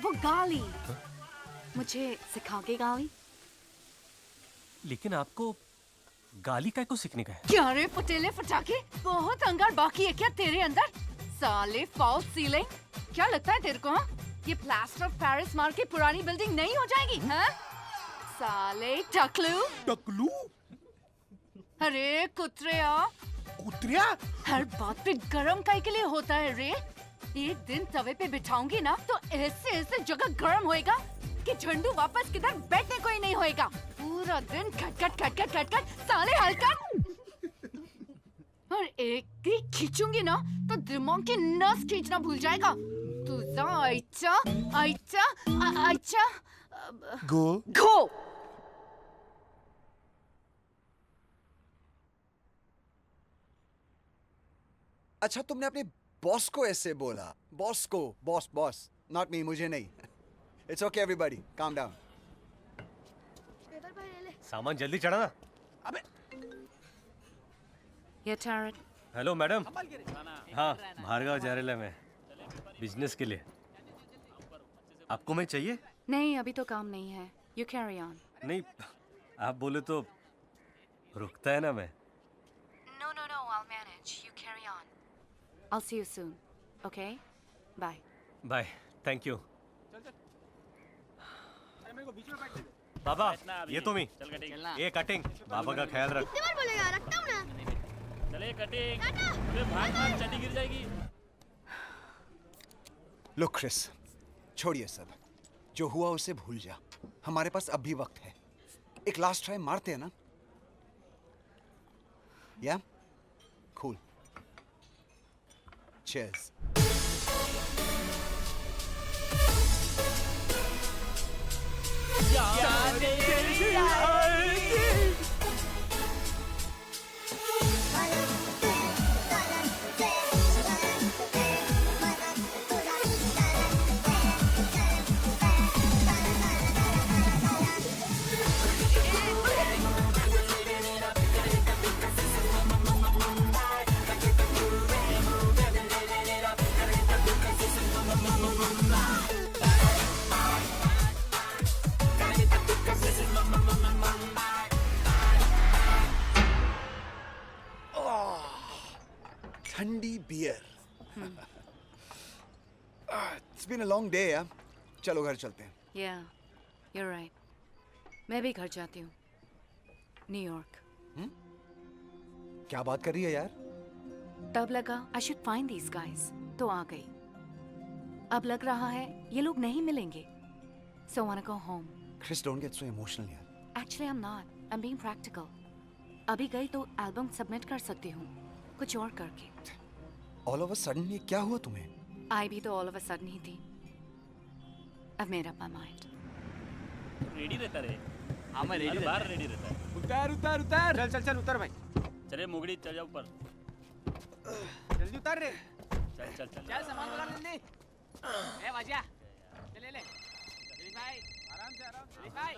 वो गाली। मुझे सिखाओगे गाली? लेकिन आपको गाली काय को सीखने का है? क्या रे पटेले फटाके, बहुत अंगार बाकी है क्या तेरे अंदर? साले फॉल्स सीलिंग, क्या लगता है तेरे को? हाँ? ये प्लास्टर ऑफ पेरिस मार के पुरानी बिल्डिंग नहीं हो जाएगी? हाँ? साले टकलू। टकलू? अरे कुत्रिया। कुत्रिया? हर बात पे गरम काहे के लिए होता है रे? एक दिन तवे पे बिठाऊंगी ना तो ऐसे ऐसे जगह गरम होएगा कि झंडू वापस किधर बैठने को ही नहीं होएगा। पूरा दिन खटखट खटखट खटखट साले हलकट। और एक भी खींचूंगी ना तो दिमाग की नस खींचना भूल जाएगा। तुझा आइचा आइचा आइचा गो गो। अच्छा तुमने अपने बॉस को ऐसे बोला? बॉस को? बॉस बॉस, नॉट मी, मुझे नहीं। It's okay everybody, calm down. सामान जल्दी चढ़ा ना। ये टैरेट। Hello madam. हाँ, भार्गव जा रहा मैं बिजनेस के लिए। आपको मैं चाहिए? नहीं अभी तो काम नहीं है। You carry on. नहीं, आप बोले तो रुकता है ना मैं। No, no, no, I'll manage. You carry on. I'll see you soon. Okay? Bye. Bye, thank you. बाबा, ये तुम ही। ये कटिंग, बाबा का ख्याल रख। कितनी बार बोलेगा? रखता हूँ ना। चले कटिंग। अबे भाग भाग, चड्डी गिर जाएगी। लुक क्रिस, छोड़िए सब। जो हुआ उसे भूल जा। हमारे पास अब भी वक्त है। एक लास्ट ट्राई मारते हैं ना? या? कूल। चीयर्स। ठंडी beer. It's been a long day, यार। चलो घर चलते हैं। Yeah, you're right. मैं भी घर जाती हूँ। न्यूयॉर्क। क्या बात कर रही है यार? तब लगा I should find these guys. तो आ गई। अब लग रहा है ये लोग नहीं मिलेंगे। So wanna go home. Chris, don't get so emotional यार। Actually, I'm not. I'm being practical. अभी गई तो एल्बम सबमिट कर सकती हूँ कुछ और करके। All of a sudden ये क्या हुआ तुम्हें? आई भी तो all of a sudden ही थी। I've made up my mind. Ready रहता रे। हाँ मैं रेडी बाहर रेडी रहता है। उतार उतार उतार। चल चल चल उतर भाई। चले मुगड़ी, चल जा ऊपर। जल्दी उतार रे। चल चल चल। चल सामान वाला ले ले। ए बाजिया, ले ले। दिलीप भाई, आराम से दिलीप भाई।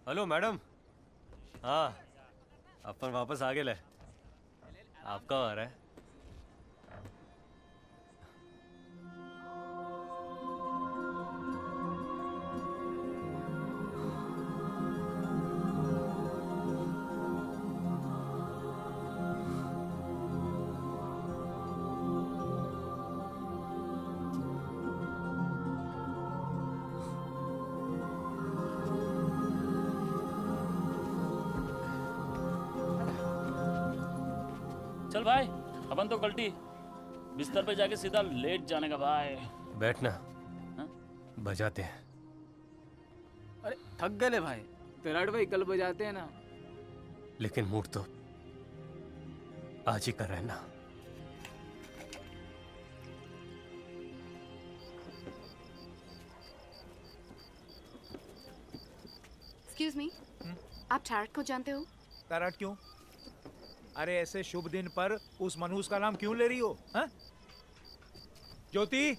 Hello madam. हाँ, अपन वापस आ गए। आपका आ रहा है। चल भाई, अपन तो कल्टी बिस्तर पे जाके सीधा लेट जाने का भाई। बैठना, बजाते हैं। अरे थक गए ले भाई, तराड़ भाई कल बजाते हैं ना। लेकिन मूड तो आज ही कर रहे हैं ना। एक्सक्यूज मी, आप टैरट को जानते हो? टैरट क्यों? अरे ऐसे शुभ दिन पर उस मनहूस का नाम क्यों ले रही हो? हाँ? ज्योति,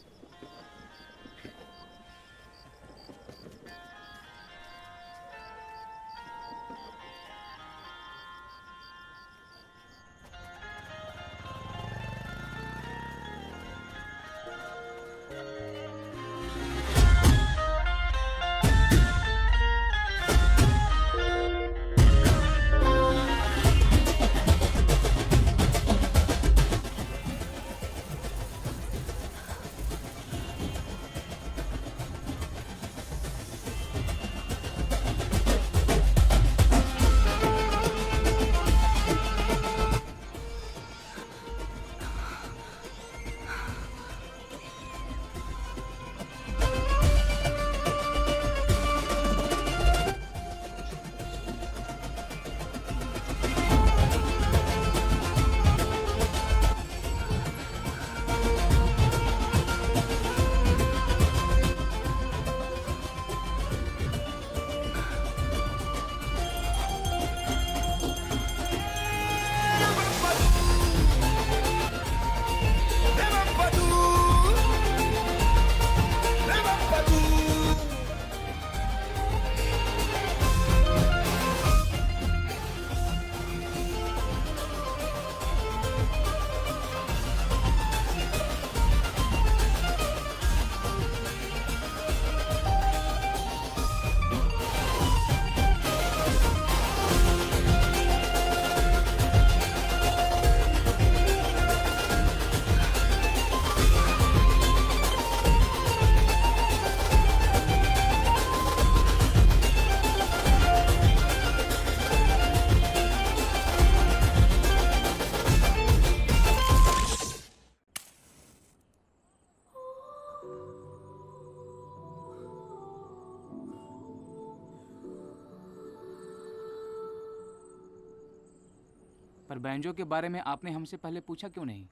पर बैंजो के बारे में आपने हमसे पहले पूछा क्यों नहीं?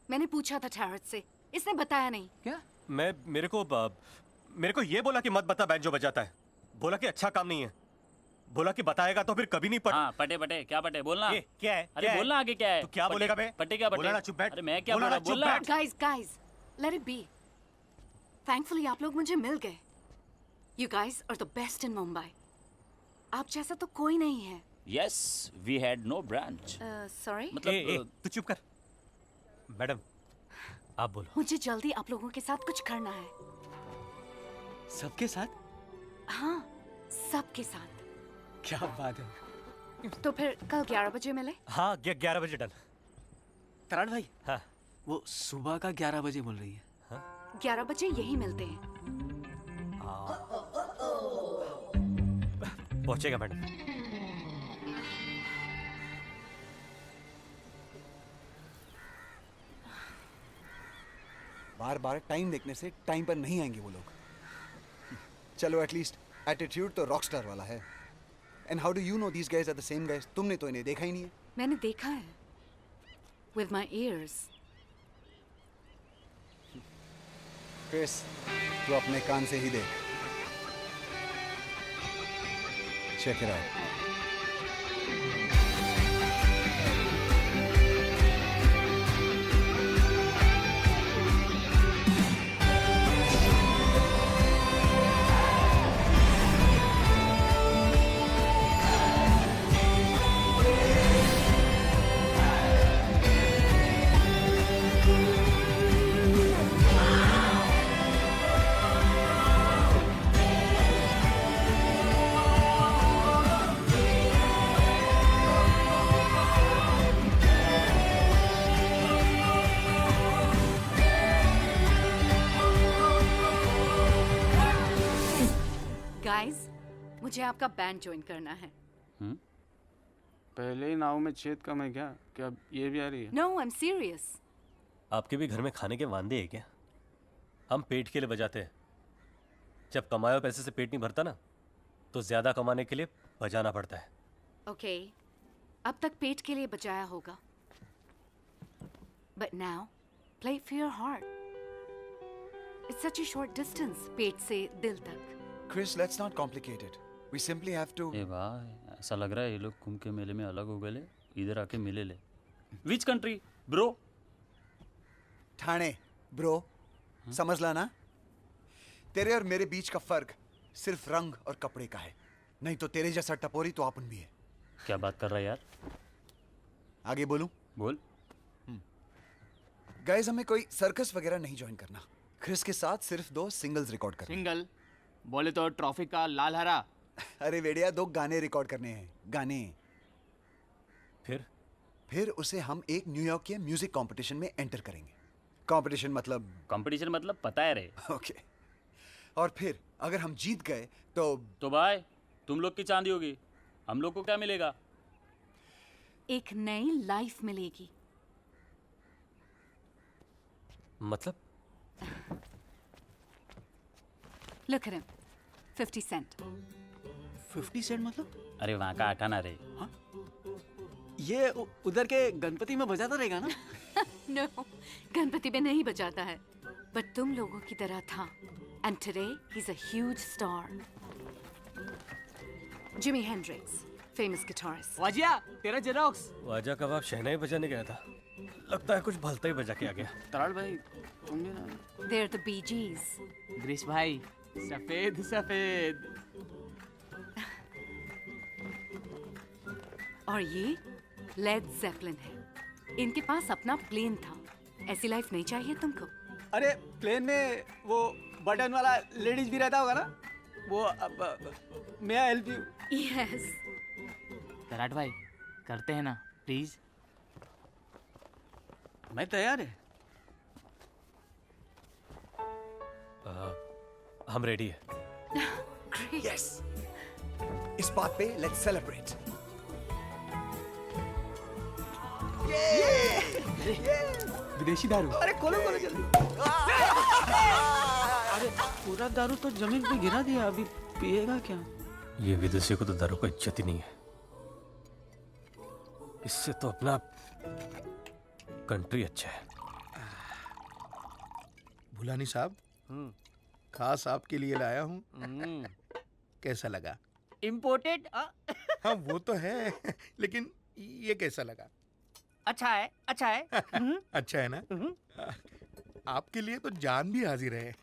मैंने पूछा था टैरट से, इसने बताया नहीं। क्या? मेरे को ये बोला कि मत बता बैंजो बजाता है। बोला कि अच्छा काम नहीं है। बोला कि बताएगा तो फिर कभी नहीं हाँ, पटे पटे क्या पटे बोलना। क्या है? अरे बोलना आगे क्या है? तू क्या बोलेगा बे? पटे क्या पटे? बोला ना चुप बैठ। अरे मैं क्या बोला? बोलना। Guys, let it be. Thankfully आप लोग मुझे मिल गए। You guys are the best in Mumbai. आप जैसा तो कोई नहीं है। Yes, we had no branch. Sorry? मतलब तू चुप कर। मैडम, आप बोलो। मुझे जल्दी आप लोगों के साथ कुछ करना है। सबके साथ? हाँ, सबके साथ। क्या बात है। तो फिर कल 11 बजे मिले? हाँ, 11 बजे डन। तराड़ भाई, हाँ, वो सुबह का 11 बजे बोल रही है। 11 बजे यही मिलते हैं। पहुंचेगा मैडम। बार बार टाइम देखने से टाइम पर नहीं आएंगे वो लोग। चलो एटलीस्ट एटीट्यूड तो रॉकस्टार वाला है। And how do you know these guys are the same guys? तुमने तो इन्हें देखा ही नहीं है। मैंने देखा है with my ears. क्रिस, तू अपने कान से ही देख। Check it out. गाइस, मुझे आपका बैंड ज्वाइन करना है। पहले ही नाव में छेद कम है क्या? क्या अब ये भी आ रही है? No, I'm serious. आपके भी घर में खाने के वांदे हैं क्या? हम पेट के लिए बजाते हैं। जब कमाए हुए पैसे से पेट नहीं भरता ना, तो ज्यादा कमाने के लिए बजाना पड़ता है। Okay, अब तक पेट के लिए बजाया होगा. But now, play it for your heart. It's such a short distance, पेट से दिल तक. Chris, let's not complicate it. We simply have to. ए भाई, ऐसा लग रहा है ये लोग कुंभ के मेले में अलग हो गए ले, इधर आके मिले ले। Which country bro? Thane bro, समझ ला ना? तेरे और मेरे बीच का फर्क सिर्फ रंग और कपड़े का है, नहीं तो तेरे जैसा टपोरी तो अपन भी है। क्या बात कर रहा है यार? आगे बोलूं? बोल। गाइस, हमें कोई सर्कस वगैरह नहीं ज्वाइन करना। क्रिस के साथ सिर्फ 2 सिंगल्स रिकॉर्ड करने। सिंगल बोले तो ट्रॉफी का लाल हरा। अरे वेडिया, 2 गाने रिकॉर्ड करने हैं, गाने। फिर उसे हम एक न्यूयॉर्क के म्यूजिक कंपटीशन में एंटर करेंगे। कंपटीशन मतलब पता है रे। ओके। और फिर अगर हम जीत गए तो भाई तुम लोग की चांदी होगी, हम लोग को क्या मिलेगा? एक नई लाइफ मिलेगी। मतलब? Look at him. 50 cent. 50 Saint मतलब? अरे वहाँ का आठाना रे। ये उधर के गणपति में बजाता रहेगा ना? No, गणपति में नहीं बजाता है, but तुम लोगों की तरह था. And today he's a huge star. Jimi Hendrix, famous guitarist. वाजिया, तेरा जेरोक्स। वाजा कबाब शहनाई बजाने गया था, लगता है कुछ भलता ही बजा के आ गया। तराड़ भाई, तुम भी ना? They're the Bee Gees. Greece भाई, सफेद सफेद। और ये लेड जेपलिन है। इनके पास अपना प्लेन था। ऐसी लाइफ नहीं चाहिए तुमको? अरे प्लेन में वो बटन वाला लेडीज भी रहता होगा ना? वो मे आई हेल्प यू? Yes. तराट भाई, करते हैं ना प्लीज? मैं तैयार है। हम रेडी है। यस, इस बात पे लेट्स सेलिब्रेट। विदेशी दारू। अरे खोलो खोलो जल्दी। अरे पूरा दारू तो जमीन पे गिरा दिया, अभी पिएगा क्या? ये विदेशी को तो दारू को इज्जत ही नहीं है। इससे तो अपना कंट्री अच्छा है। भुलानी साहब, खास आपके लिए लाया हूँ। कैसा लगा? इम्पोर्टेड? हाँ वो तो है, लेकिन ये कैसा लगा? अच्छा है, अच्छा है। अच्छा है ना? आपके लिए तो जान भी हाजिर है।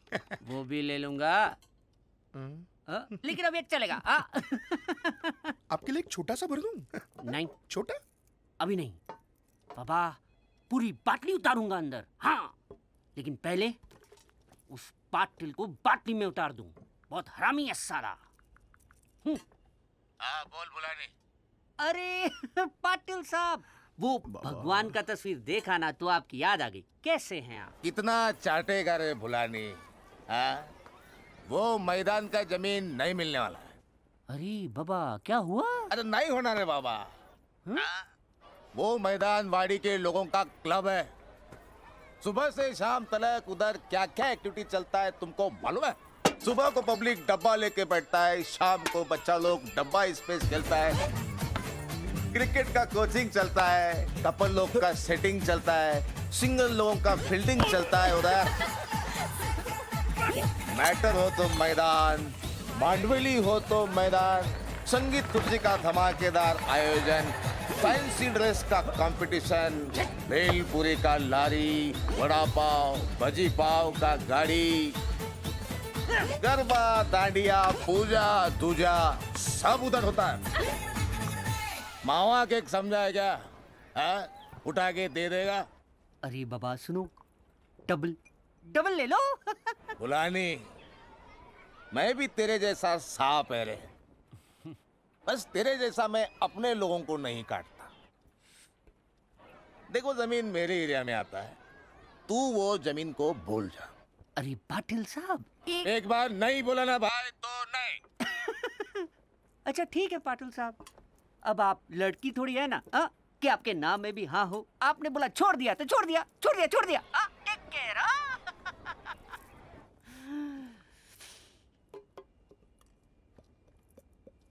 वो भी ले लूंगा, लेकिन अब एक चलेगा। आपके लिए एक छोटा सा भर दूं? नहीं, छोटा? अभी नहीं बाबा, पूरी बाटली उतारूंगा अंदर। हाँ, लेकिन पहले उस पाटिल को बाटली में उतार दूं। बहुत हरामी है साला। हाँ बोल बुलानी। अरे पाटिल साहब, वो भगवान का तस्वीर देखा ना तो आपकी याद आ गई। कैसे हैं आप? कितना चाटेगा रे भुलानी? हाँ, वो मैदान का जमीन नहीं मिलने वाला है। अरे बाबा क्या हुआ? अरे नहीं होना रे बाबा। वो मैदान वाड़ी के लोगों का क्लब है। सुबह से शाम तक उधर क्या क्या एक्टिविटी चलता है तुमको मालूम है? सुबह को पब्लिक डब्बा लेके बैठता है, शाम को बच्चा लोग डब्बा स्पेस खेलता है, क्रिकेट का कोचिंग चलता है, कपल लोग का सेटिंग चलता है, सिंगल लोगों का फील्डिंग चलता है उधर। मैटर हो तो मैदान, मांडवली हो तो मैदान, संगीत खुर्ची का धमाकेदार आयोजन, फैंसी ड्रेस का कंपटीशन, भेलपुरी का लारी, वड़ा पाव, भजी पाव का गाड़ी, गरबा, दांडिया, पूजा, दूजा सब उधर होता है। मावा केक समझा है क्या? हाँ? उठा के दे देगा। अरे बाबा सुनो, डबल डबल ले लो। बुलानी, मैं भी तेरे जैसा सांप है रे। बस तेरे जैसा मैं अपने लोगों को नहीं काटता। देखो जमीन मेरे एरिया में आता है, तू वो जमीन को भूल जा। अरे पाटिल साहब, एक बार नहीं बोला ना भाई तो नहीं। अच्छा ठीक है पाटिल साहब, अब आप लड़की थोड़ी है ना, कि आपके नाम में भी हाँ हो। आपने बोला छोड़ दिया तो छोड़ दिया, छोड़ दिया, छोड़ दिया। Take care.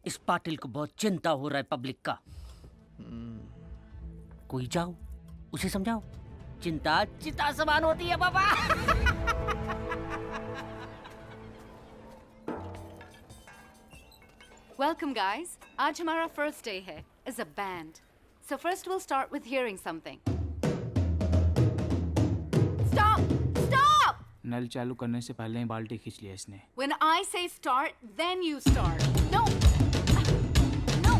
इस पाटिल को बहुत चिंता हो रहा है पब्लिक का। कोई जाओ, उसे समझाओ, चिंता चिता समान होती है बाबा। Welcome guys. आज हमारा first day है as a band. So first we'll start with hearing something. Stop! Stop! नल चालू करने से पहले ही बाल्टी खींच लिया इसने। When I say start, then you start. No! No!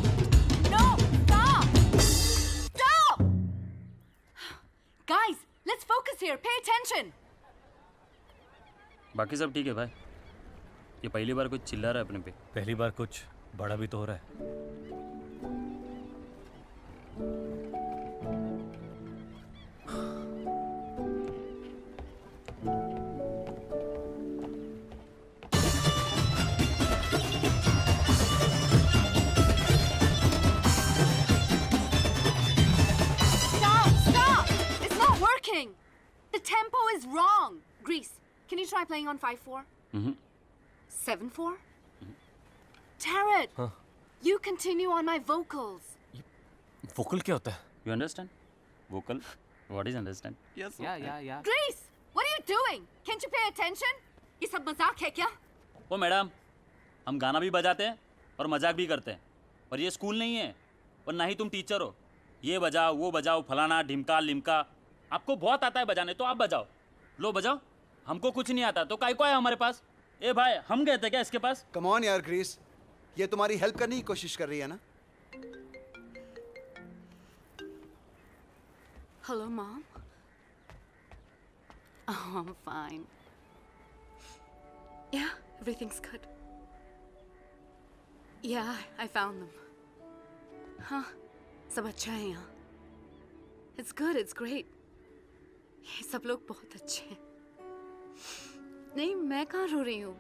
No! Stop! Stop! Guys, let's focus here. Pay attention. बाकी सब ठीक है भाई। ये पहली बार कुछ चिल्ला रहा है अपने पे। पहली बार कुछ बड़ा भी तो हो रहा है। Stop! It's not working. The tempo is wrong. Grease, can you try playing on 5/4? 7/4? Tarot, you continue on my vocals. Vocal क्या होता है? You understand? Vocal? What is understand? Yes. Yeah. Grease, what are you doing? Can't you pay attention? ये सब मजाक है क्या? ओ madam, हम गाना भी बजाते हैं और मजाक भी करते हैं, और ये स्कूल नहीं है और ना ही तुम टीचर हो। ये बजाओ, वो बजाओ, फलाना ढिमका लिमका, आपको बहुत आता है बजाने, तो आप बजाओ। लो बजाओ, हमको कुछ नहीं आता तो काय को है हमारे पास। ए भाई, हम गए थे क्या इसके पास? कम ऑन यार ग्रीस, ये तुम्हारी हेल्प करने की कोशिश कर रही है ना? Hello, Mom. Oh, I'm fine. Yeah, everything's good. Yeah, I found them. Huh? सब अच्छा है यहाँ. It's good, it's great. ये सब लोग बहुत अच्छे हैं. नहीं, मैं कहाँ रो रही हूँ?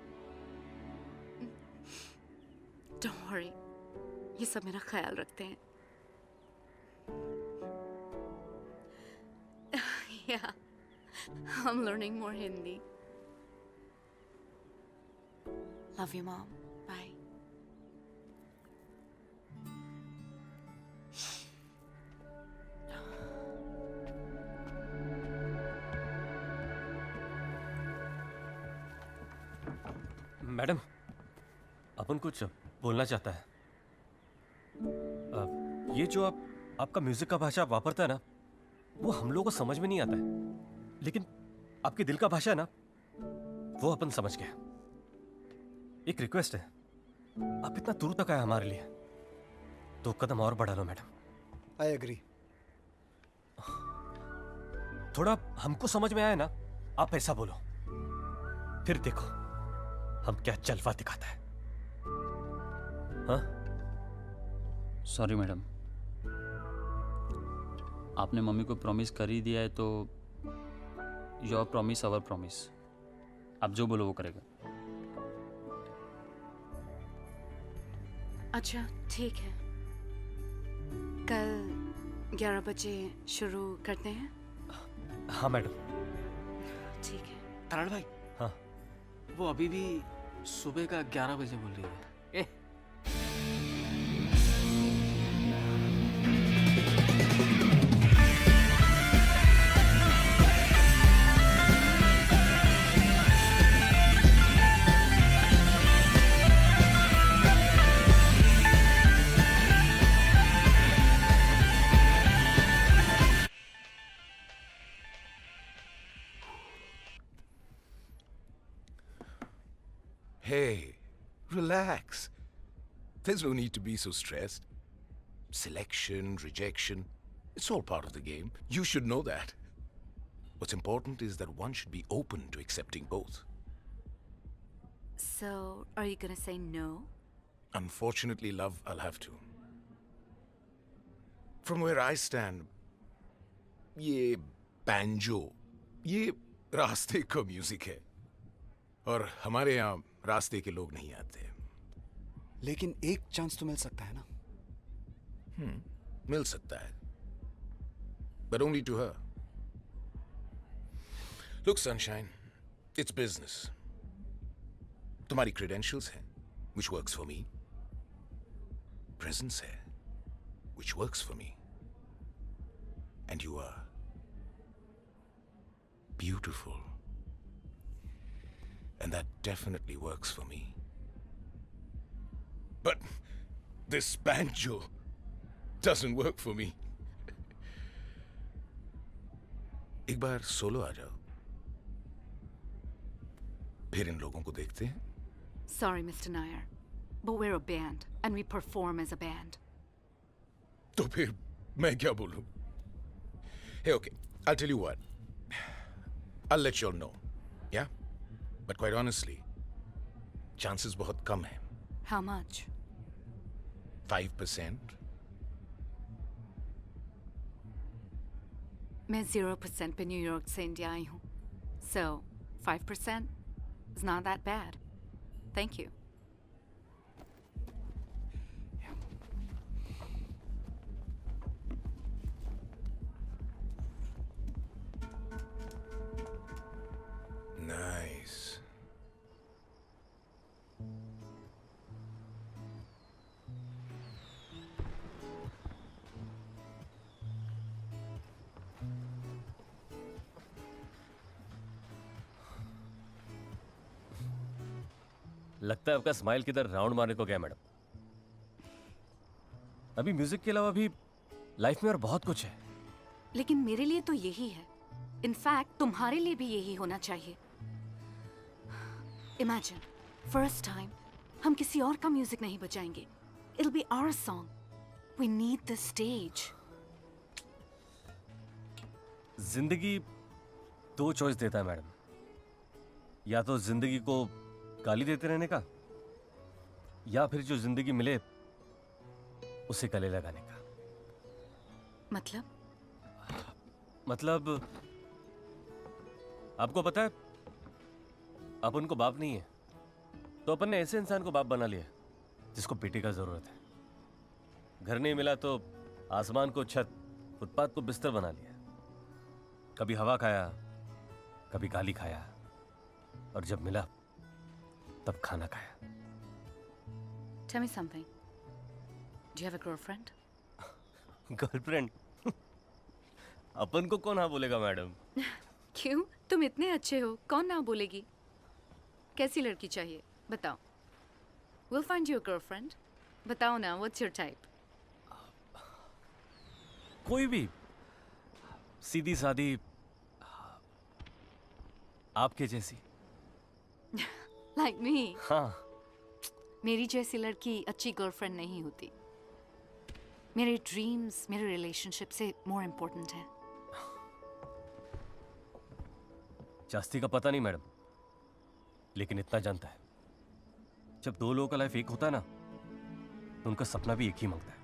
Don't worry. ये सब मेरा ख्याल रखते हैं. Yeah, I'm learning more Hindi. Love you, Mom. Bye. Madam, अपन कुछ बोलना चाहता है। ये जो आपका म्यूजिक का भाषा वापरता है ना, वो हम लोगों को समझ में नहीं आता है, लेकिन आपके दिल का भाषा है ना, वो अपन समझ गए। एक रिक्वेस्ट है, आप इतना दूर तक आए हमारे लिए, 2 कदम और बढ़ा लो मैडम। I agree. थोड़ा हमको समझ में आया ना, आप ऐसा बोलो, फिर देखो हम क्या जलवा दिखाता है। हाँ? सॉरी मैडम, आपने मम्मी को प्रॉमिस कर ही दिया है तो योर प्रॉमिस अवर प्रॉमिस। आप जो बोलो वो करेगा। अच्छा, ठीक है। कल 11 बजे शुरू करते हैं? हाँ मैडम। ठीक है। तरण भाई, हाँ, वो अभी भी सुबह का 11 बजे बोल रही है। Hey, relax. There's no need to be so stressed. Selection, rejection, it's all part of the game. You should know that. What's important is that one should be open to accepting both. So, are you gonna say no? Unfortunately, love, I'll have to. From where I stand, ये banjo, ये रास्ते का music है, और हमारे यहाँ रास्ते के लोग नहीं आते। लेकिन एक चांस तो मिल सकता है ना? मिल सकता है, but only to her. Look, Sunshine, it's business. तुम्हारी credentials हैं, which works for me. Presence है, which works for me. And you are beautiful. And that definitely works for me. But this banjo doesn't work for me. एक बार solo आ जाओ, फिर इन लोगों को देखते हैं. Sorry, Mr. Nair, but we're a band and we perform as a band. तो फिर मैं क्या बोलूं? Hey, okay, I'll tell you what. I'll let you all know, yeah? But quite honestly, chances बहुत कम हैं. How much? 5%. मैं 0% पे New York से इंडिया आई हूँ. So, 5% is not that bad. Thank you. Nice. लगता है आपका स्माइल किधर राउंड मारने को गया मैडम. अभी म्यूजिक के अलावा भी लाइफ में और बहुत कुछ है. लेकिन मेरे लिए तो यही है. इनफैक्ट तुम्हारे लिए भी यही होना चाहिए. इमेजिन, फर्स्ट टाइम हम किसी और का म्यूजिक नहीं बजाएंगे. It will be our song. We need the stage. जिंदगी दो चॉइस देता है मैडम. या तो जिंदगी को गाली देते रहने का, या फिर जो जिंदगी मिले उसे गले लगाने का. मतलब आपको पता है, अपन को बाप नहीं है तो अपन ने ऐसे इंसान को बाप बना लिया जिसको बेटे का जरूरत है. घर नहीं मिला तो आसमान को छत, फुटपाथ को बिस्तर बना लिया. कभी हवा खाया, कभी गाली खाया, और जब मिला तब खाना खाया. Tell me something. Do you have a girlfriend? Girlfriend? अपन को कौन हाँ बोलेगा मैडम? क्यों? तुम इतने अच्छे हो, कौन ना बोलेगी? कैसी लड़की चाहिए बताओ. We'll find you a girlfriend. बताओ ना, what's your type? कोई भी सीधी सादी, आपके जैसी. Like me. हाँ. मेरी जैसी लड़की अच्छी गर्लफ्रेंड नहीं होती. मेरे ड्रीम्स मेरे रिलेशनशिप से मोर इम्पोर्टेंट है. जास्ती का पता नहीं मैडम, लेकिन इतना जानता है, जब दो लोगों का लाइफ एक होता है ना, तो उनका सपना भी एक ही मांगता है.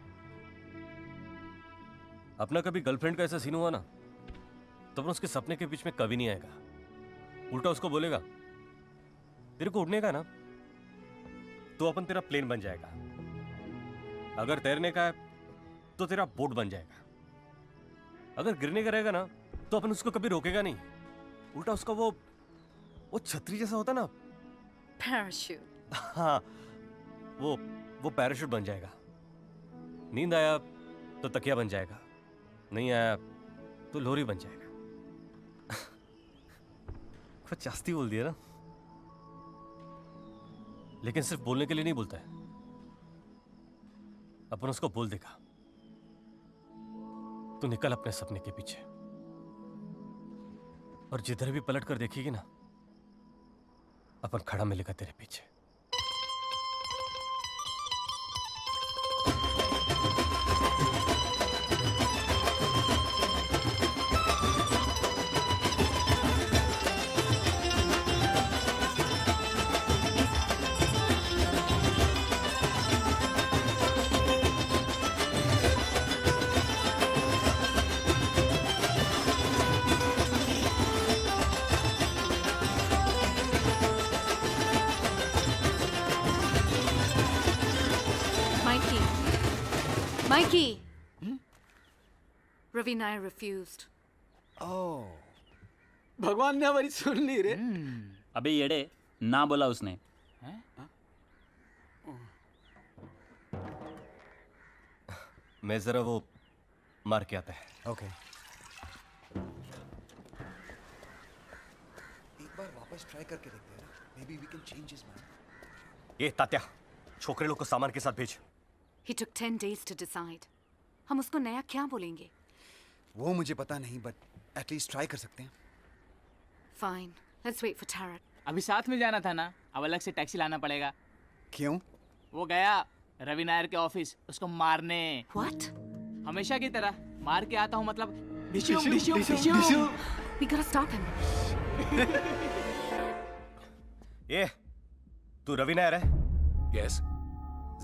अपना कभी गर्लफ्रेंड का ऐसा सीन हुआ ना, तो अपन उसके सपने के बीच में कभी नहीं आएगा. उल्टा उसको बोलेगा, तेरे को उड़ने का ना, तो अपन तेरा प्लेन बन जाएगा. अगर तैरने का है तो तेरा बोट बन जाएगा. अगर गिरने का रहेगा ना, तो अपन उसको कभी रोकेगा नहीं. उल्टा उसका वो छतरी जैसा होता ना, पैराशूट. हाँ, वो पैराशूट बन जाएगा. नींद आया तो तकिया बन जाएगा, नहीं आया तो लोरी बन जाएगा. कुछ जास्ती बोल दिया ना, लेकिन सिर्फ बोलने के लिए नहीं बोलता है. अपन उसको बोल देगा, तू निकल अपने सपने के पीछे, और जिधर भी पलट कर देखेगी ना, अपन खड़ा मिलेगा तेरे पीछे. Mikey. Ravi Nair refused. Oh. भगवान ने हमारी सुन ली रे। अबे येड़े ना बोला उसने। मैं जरा वो मार के आता है। ओके। एक बार वापस ट्राई करके देखते हैं ना। Maybe we can change his mind. ये तात्या, छोकरे लोग को सामान के साथ भेज। He took 10 days to decide. हम उसको नया क्या बोलेंगे? वो मुझे पता नहीं, but at least try कर सकते हैं। Fine. Let's wait for Tarot. अभी साथ में जाना था ना, अब अलग से टैक्सी लाना पड़ेगा। क्यों? वो गया रवि नायर के ऑफिस उसको मारने। What? हमेशा की तरह मार के आता हूँ, मतलब We gotta stop him. ये तू रवि नायर है? Yes.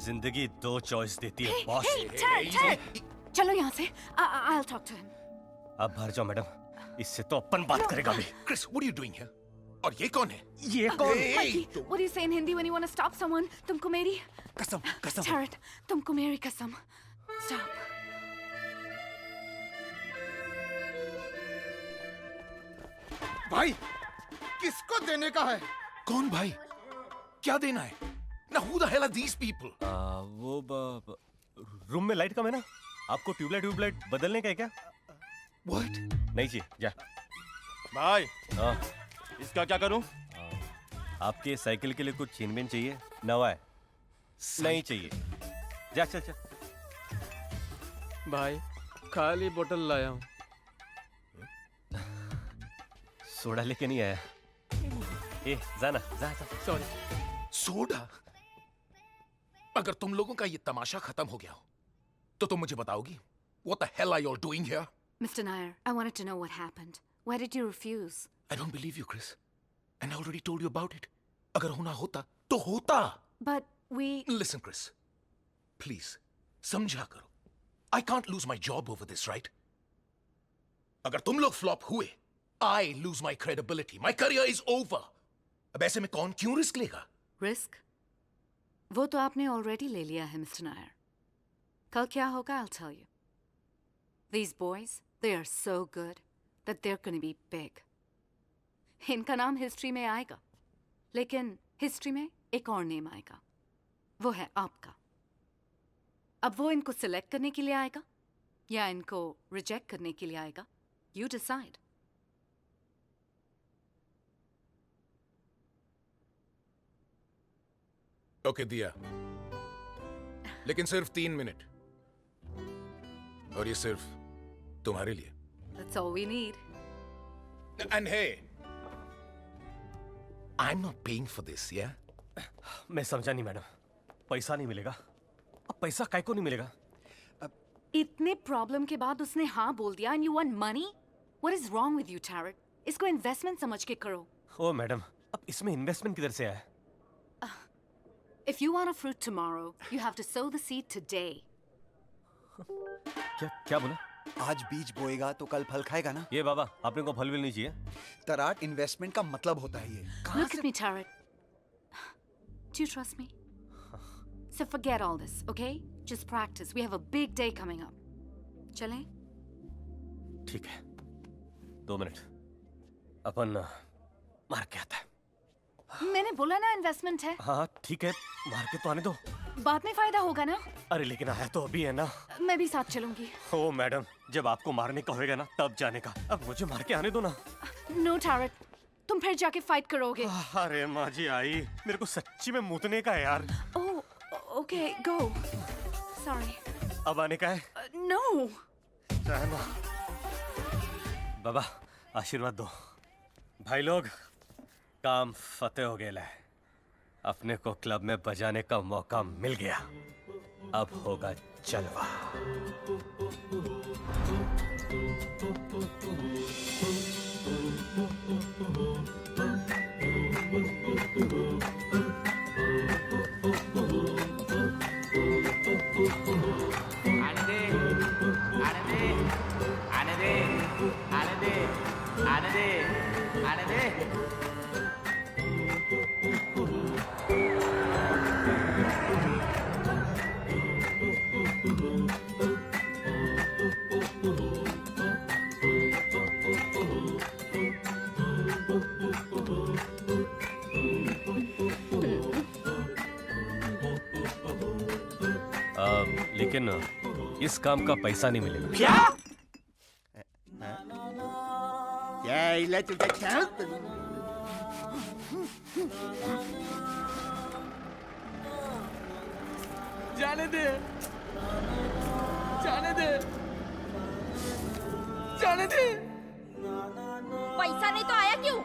जिंदगी दो चॉइस देती है बॉस। Tarot. चलो यहाँ से। I'll talk to him. अब बाहर जाओ मैडम, इससे तो अपन बात करेगा भी। Chris, what are you doing here? और ये कौन है? ये कौन? Mikey, what do you say in Hindi when you want to stop someone? तुमको मेरी कसम, कसम। Tarot, तुमको मेरी कसम। Stop. भाई, किसको देने का है? कौन भाई? क्या देना है? Now who the hell are these people? वो रूम में लाइट कम है ना, आपको ट्यूबलाइट बदलने का है क्या? What? नहीं चाहिए, जा। भाई, इसका क्या करूं? आपके साइकिल के लिए कुछ चेन चाहिए? नवा है। नहीं चाहिए। जा चल चल। भाई, खाली बोतल लाया हूँ। सोडा लेके नहीं आया। ए, जाना, जा। सॉरी। सोडा? अगर तुम लोगों का ये तमाशा खत्म हो गया हो, तो तुम मुझे बताओगी? What the hell are you all doing here? Mr. Nair, I wanted to know what happened. Why did you refuse? I don't believe you, Chris. And I already told you about it. अगर होना होता, तो होता. But we... Listen, Chris. Please, समझा करो. I can't lose my job over this, right? अगर तुम लोग flop हुए, I lose my credibility. My career is over. अब ऐसे में कौन क्यों रिस्क लेगा? Risk? वो तो आपने already ले लिया है, Mr. Nair. कल क्या होगा, I'll tell you. These boys, they are so good that they're going to be big. इनका नाम हिस्ट्री में आएगा, लेकिन हिस्ट्री में एक और नेम आएगा, वो है आपका। अब वो इनको सिलेक्ट करने के लिए आएगा या इनको रिजेक्ट करने के लिए आएगा, you decide. ओके, दिया। लेकिन सिर्फ 3 मिनट। और ये सिर्फ तुम्हारे लिए। That's all we need. And hey, I'm not paying for this, yeah? मैं समझा नहीं मैडम, पैसा नहीं मिलेगा। अब पैसा काय को नहीं मिलेगा? इतने प्रॉब्लम के बाद उसने हाँ बोल दिया and you want money? What is wrong with you, Tarot? इसको इन्वेस्टमेंट समझ के करो। ओ मैडम, अब इसमें इन्वेस्टमेंट किधर से आया? If you want a fruit tomorrow, you have to sow the seed today. क्या बोला? आज बीज बोएगा तो कल फल खाएगा ना? ये बाबा, आपने को फल भी नहीं चाहिए? तराट इन्वेस्टमेंट का मतलब होता है ये। Look at me, Tarot. Do you trust me? So forget all this, okay? Just practice. We have a big day coming up. चलें? ठीक है, 2 मिनट। अपन मार के आता है। मैंने बोला ना इन्वेस्टमेंट है। हाँ ठीक है, मार के तो आने दो। बाद में फायदा होगा ना? अरे लेकिन आया तो अभी है ना। मैं भी साथ चलूंगी। ओ मैडम, जब आपको मारने का होएगा ना तब जाने का। अब मुझे मार के आने दो ना। No, Tarot. तुम फिर जाके फाइट करोगे। अरे माँ जी आई, मेरे को सच्ची में मुतने का है यार। Oh, okay, go. Sorry. अब आने का है? No. रहना। बाबा आशीर्वाद दो। भाई लोग, काम फतेह हो गया है। अपने को क्लब में बजाने का मौका मिल गया। अब होगा जलवा। आने दे। लेकिन इस काम का पैसा नहीं मिलेगा। क्या इला तुझा क्या जाने दे, जाने दे, जाने दे। पैसा नहीं तो आया क्यों?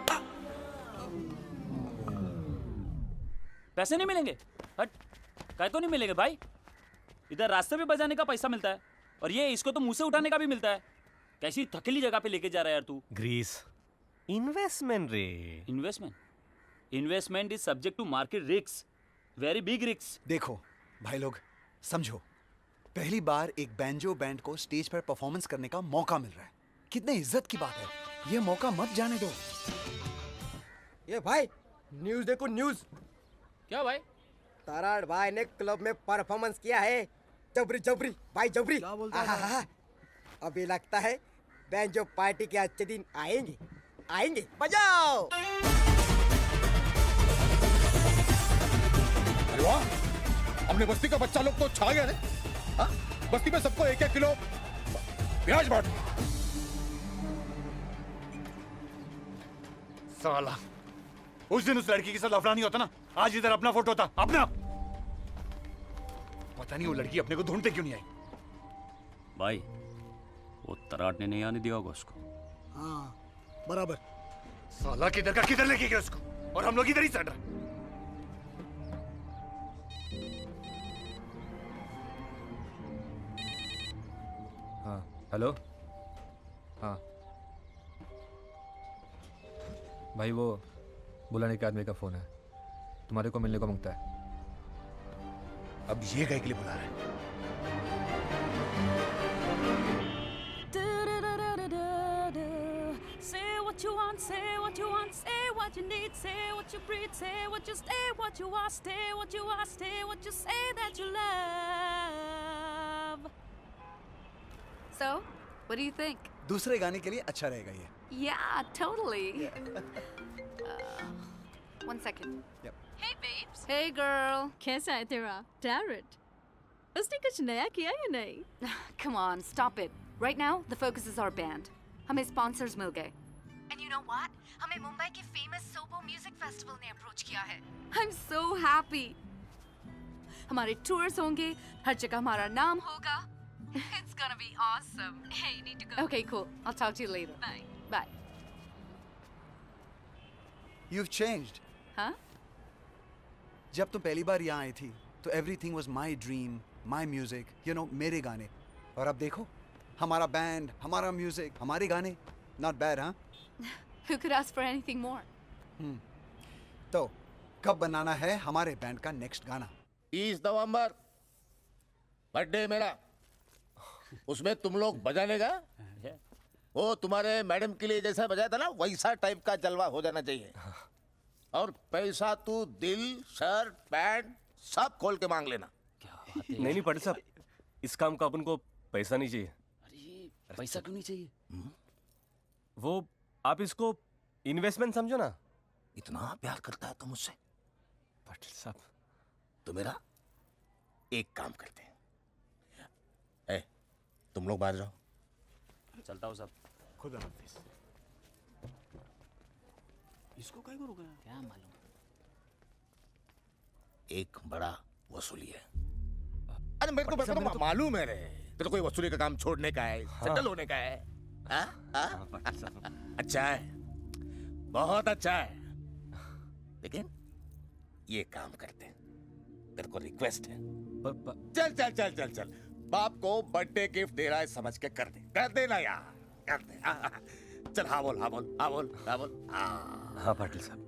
पैसे नहीं मिलेंगे? हट, काय को नहीं मिलेंगे भाई? इधर रास्ते पे बजाने का पैसा मिलता है और ये इसको तो मुंह से उठाने का भी मिलता है। कैसी थकेली जगह पे लेके जा रहा है यार तू। ग्रीस इन्वेस्टमेंट रे। Investment, investment is subject to market risk, very big risk. देखो भाई लोग, समझो, पहली बार एक बैंजो बैंड को स्टेज पर परफॉर्मेंस करने का मौका मिल रहा है। कितने इज्जत की बात है, ये मौका मत जाने दो। ये भाई न्यूज़ देखो न्यूज़। क्या भाई? तराड़ भाई ने क्लब में परफॉर्मेंस किया है। जबरी जबरी भाई जबरी। क्या बोलता है? अभी लगता है बैंजो पार्टी के अच्छे दिन आएंगे, आएंगे। बजाओ। अरे वाह, अपने बस्ती का बच्चा लोग तो छा गया रे। हाँ? बस्ती में सबको 1-1 किलो प्याज बांट। साला, उस दिन उस लड़की के साथ लफड़ा नहीं होता ना, आज इधर अपना फोटो होता। अपना पता नहीं वो लड़की अपने को ढूंढते क्यों नहीं आई। भाई वो तराट ने नहीं आने दिया होगा उसको। हाँ बराबर। साला किधर का किधर लेके गया उसको, और हम लोग इधर ही चढ़ रहे। हाँ हेलो। हाँ भाई, वो बुलाने के आदमी का फोन है, तुम्हारे को मिलने को मांगता है। अब ये कहे के लिए बुला रहा है? Say what you want, say what you want, say what you need, say what you breathe, say what you stay, what you are, stay what you are, stay what you say that you love. So, what do you think? दूसरे गाने के लिए अच्छा रहेगा ये। Yeah, totally. One second. Yep. Hey babes. Hey girl. कैसा है तेरा टैरेट? उसने कुछ नया किया या नहीं? Come on, stop it. Right now, the focus is our band. हमें sponsors मिल गए. And you know what? हमें मुंबई के famous Sobo Music Festival ने approach किया है. I'm so happy. हमारे tours होंगे, हर जगह हमारा नाम होगा. It's gonna be awesome. Hey, you need to go. Okay, cool. I'll talk to you later. Bye. Bye. You've changed. हाँ? जब तुम पहली बार यहाँ आई थी तो everything was my dream, my music, you know, मेरे गाने। और अब देखो, हमारा बैंड, हमारा म्यूजिक, हमारे गाने, not bad, हाँ? Who could ask for anything more? तो कब बनाना है हमारे बैंड का नेक्स्ट गाना? 30 नवंबर बर्थडे मेरा, उसमें तुम लोग बजाने का, वो तुम्हारे मैडम के लिए जैसा बजाया था ना, वैसा टाइप का जलवा हो जाना चाहिए। और पैसा तू दिल, शर्ट, पैंट सब खोल के मांग लेना। नहीं पाटिल साहब, इस काम का अपन को पैसा नहीं चाहिए। अरे पैसा क्यों नहीं चाहिए? वो आप इसको इन्वेस्टमेंट समझो ना। इतना प्यार करता है तो मुझसे? पाटिल साहब, तो मेरा एक काम करते हैं, ए, तुम लोग बाहर जाओ। चलता हूँ सब। खुदा हाफिज। इसको क्या करोगे? क्या मालूम। एक बड़ा वसूली है। अरे मेरे को मालूम है रे, तेरे कोई वसूली का काम छोड़ने का है, सेटल होने का है। अच्छा है, बहुत अच्छा है, लेकिन ये काम करते हैं, तेरे को रिक्वेस्ट है। चल चल चल चल चल, बाप को बर्थडे गिफ्ट दे रहा है समझ के कर देना यार, कर दे। चल हाँ बोल, हाँ बोल, हाँ बोल, हाँ बोल। हाँ पाटिल साहब।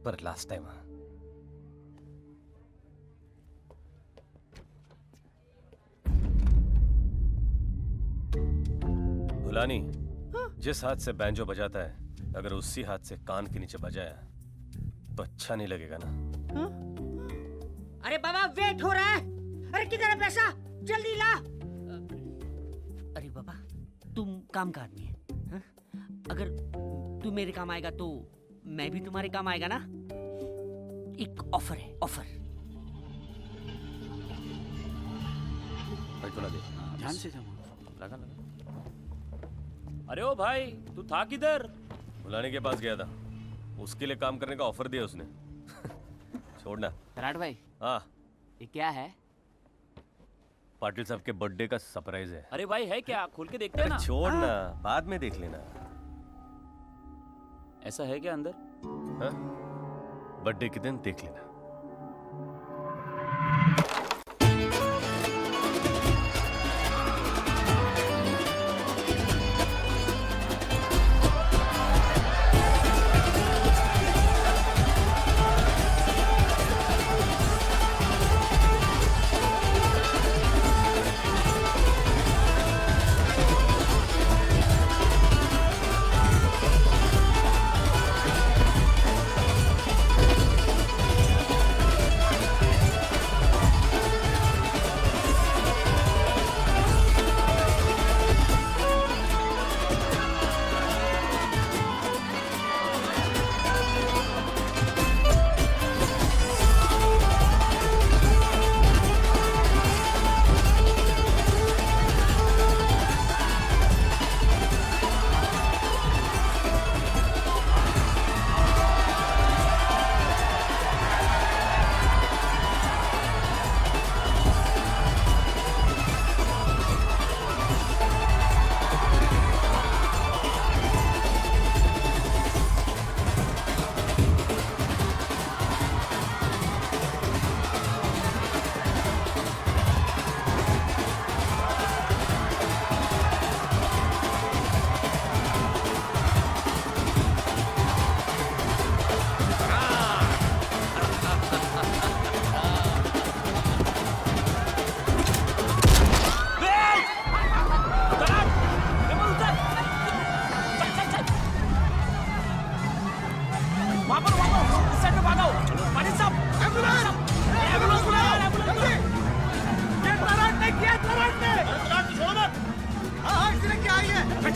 पर लास्ट टाइम हाँ। भुलानी, जिस हाथ से बैंजो बजाता है, अगर उसी हाथ से कान के नीचे बजाया तो अच्छा नहीं लगेगा ना। अरे बाबा वेट हो रहा है। अरे किधर है पैसा, जल्दी ला। अरे बाबा तुम काम का आदमी है, हाँ? अगर तू मेरे काम आएगा तो मैं भी तुम्हारे काम आएगा ना। एक ऑफर है, ऑफर। भाई थोड़ा दे ध्यान से जमा। लगा लगा। अरे ओ भाई तू था किधर? बुलाने के पास गया था, उसके लिए काम करने का ऑफर दिया उसने। छोड़ना। तराट भाई, हाँ ये क्या है? पाटिल साहब के बर्थडे का सरप्राइज है। अरे भाई है क्या? खोल के देखते हैं ना। छोड़ना, बाद में देख लेना। ऐसा है क्या अंदर? हाँ? बर्थडे के दिन देख लेना।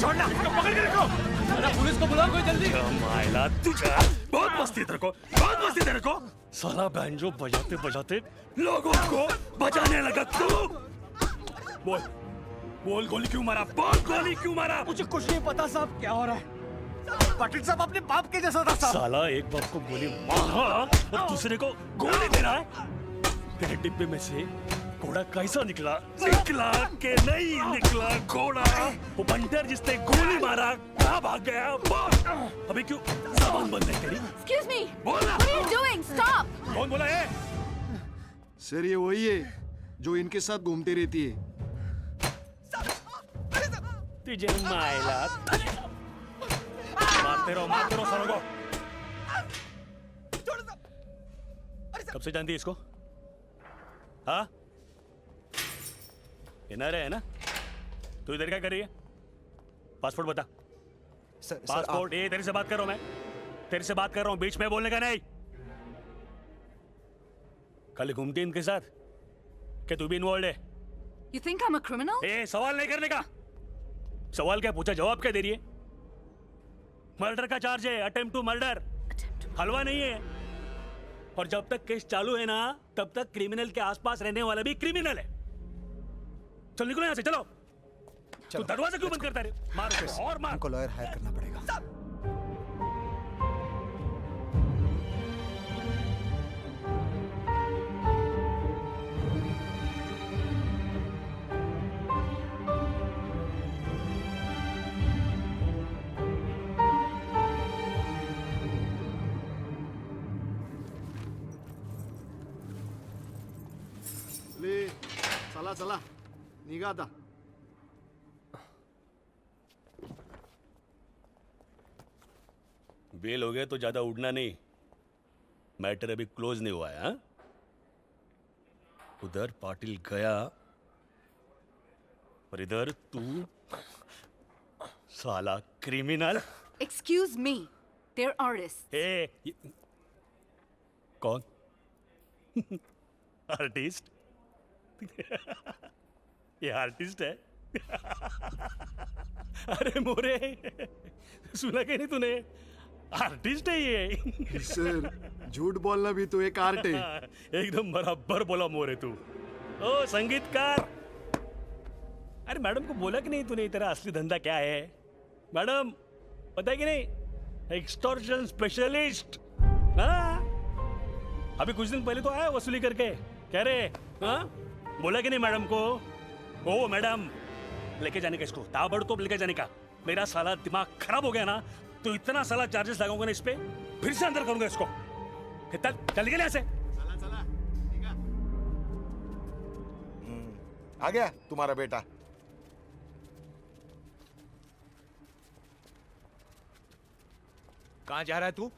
छोड़ना, इसको पकड़ के रखो। पुलिस को बुलाओ कोई जल्दी। माइला तुझा बहुत मस्ती तेरे को, बहुत मस्ती तेरे को। साला बैंजो बजाते बजाते लोगों को बजाने लगा तू। बोल बोल, गोली क्यों मारा? बोल गोली क्यों मारा? मुझे कुछ नहीं पता साहब, क्या हो रहा है? पाटिल साहब अपने बाप के जैसा था साहब। साला एक बाप को गोली मारा और दूसरे को गोली दे रहा है। तेरे डिब्बे में से घोड़ा कैसा निकला? निकला के नहीं निकला घोड़ा? वो बंटर जिसने गोली मारा कहाँ भाग गया? बोल अभी क्यों सामान बंद है तेरी? Excuse me. बोलना। What are you doing? Stop. कौन बोला है? सर ये वही है जो इनके साथ घूमती रहती है। तुझे मायला मारते रहो सालों को। कब से जानती है इसको? हाँ इनारे है ना? तू इधर क्या कर रही है? पासपोर्ट बता। पासपोर्ट। ये तेरे से बात कर रहा हूं मैं, तेरे से बात कर रहा हूं, बीच में बोलने का नहीं। कल घूमती इनके साथ, क्या तू भी इन्वॉल्व है? You think I'm a criminal? ए सवाल नहीं करने का। सवाल क्या पूछा, जवाब क्या दे रही है? मर्डर का चार्ज है, अटेम्प्ट टू मर्डर। हलवा नहीं है। और जब तक केस चालू है ना तब तक क्रिमिनल के आसपास रहने वाला भी क्रिमिनल है। चल निकलो यहाँ से, चलो। तू दरवाजा क्यों बंद करता है? मार उसे और मार। हमको लॉयर हायर करना पड़ेगा। ले चला चला निघा आता। बेल हो गया तो ज्यादा उड़ना नहीं, मैटर अभी क्लोज नहीं हुआ है। हाँ? उधर पाटिल गया और इधर तू साला criminal. Excuse me. They're artists. कौन? आर्टिस्ट? ये आर्टिस्ट है? अरे मोरे, सुना कि नहीं तूने? आर्टिस्ट है ये। सर झूठ बोलना भी तो एक आर्ट है। एकदम बराबर बोला मोरे तू। ओ संगीतकार, अरे मैडम को बोला कि नहीं तूने तेरा असली धंधा क्या है? मैडम पता है कि नहीं, एक्सटॉर्शन स्पेशलिस्ट। हाँ, अभी कुछ दिन पहले तो आया वसूली करके, कह रहे हाँ, बोला कि नहीं मैडम को? ओ मैडम, लेके जाने का इसको, ताबड़तोड़ लेके जाने का। मेरा साला दिमाग खराब हो गया ना, तो इतना साला चार्जेस लगाऊंगा ना इस पे, फिर से अंदर करूंगा इसको। चल निकल यहाँ से। आ गया तुम्हारा बेटा। कहाँ जा रहा है तू?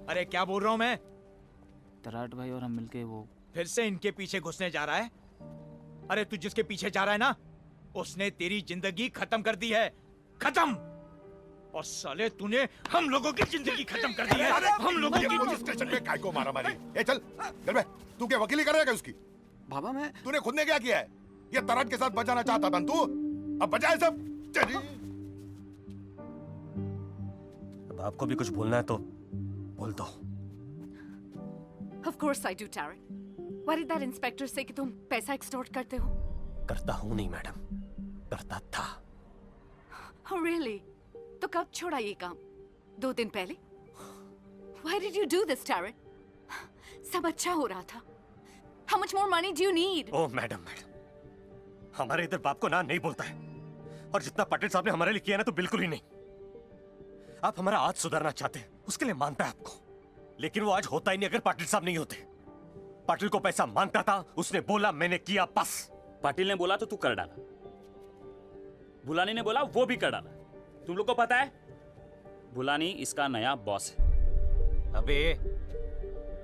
अरे क्या बोल रहा हूँ मैं? तराट भाई और हम मिलके वो फिर से इनके पीछे घुसने जा रहा है? अरे तू जिसके पीछे जा रहा है ना, उसने तेरी जिंदगी खत्म कर दी है, खत्म। और साले तूने हम लोगों की जिंदगी खत्म कर दी है। हम लोगों की पुलिस स्टेशन में काय को मारा मारी? ए चल चल बे, तू क्या वकीली कर रहा है उसकी? बाबा मैं, तूने खुद ने क्या किया है? ये तराट के साथ बचाना चाहता था तू, अब बचाए सब। चली। अब आपको भी कुछ बोलना है तो बोल दो। Of course I do, Tarek. Why did that inspector say कि तुम पैसा extort करते हो? करता हूँ नहीं मैडम, करता था। Oh really? तो कब छोड़ा ये काम? 2 दिन पहले? Why did you do this, Tarek? सब अच्छा हो रहा था। How much more money do you need? ओ मैडम, हमारे इधर बाप को ना नहीं बोलता है, और जितना पाटिल साहब ने हमारे लिए किया ना, तो बिल्कुल ही नहीं। आप हमारा आज सुधारना चाहते हैं, उसके लिए मानता है आपको, लेकिन वो आज होता ही नहीं अगर पाटिल साहब नहीं होते। पाटिल को पैसा मांगता था, उसने बोला, मैंने किया, बस। पाटिल ने बोला तो तू कर डाला, बुलानी ने बोला वो भी कर डाला। तुम लोग को पता है बुलानी इसका नया बॉस है। अबे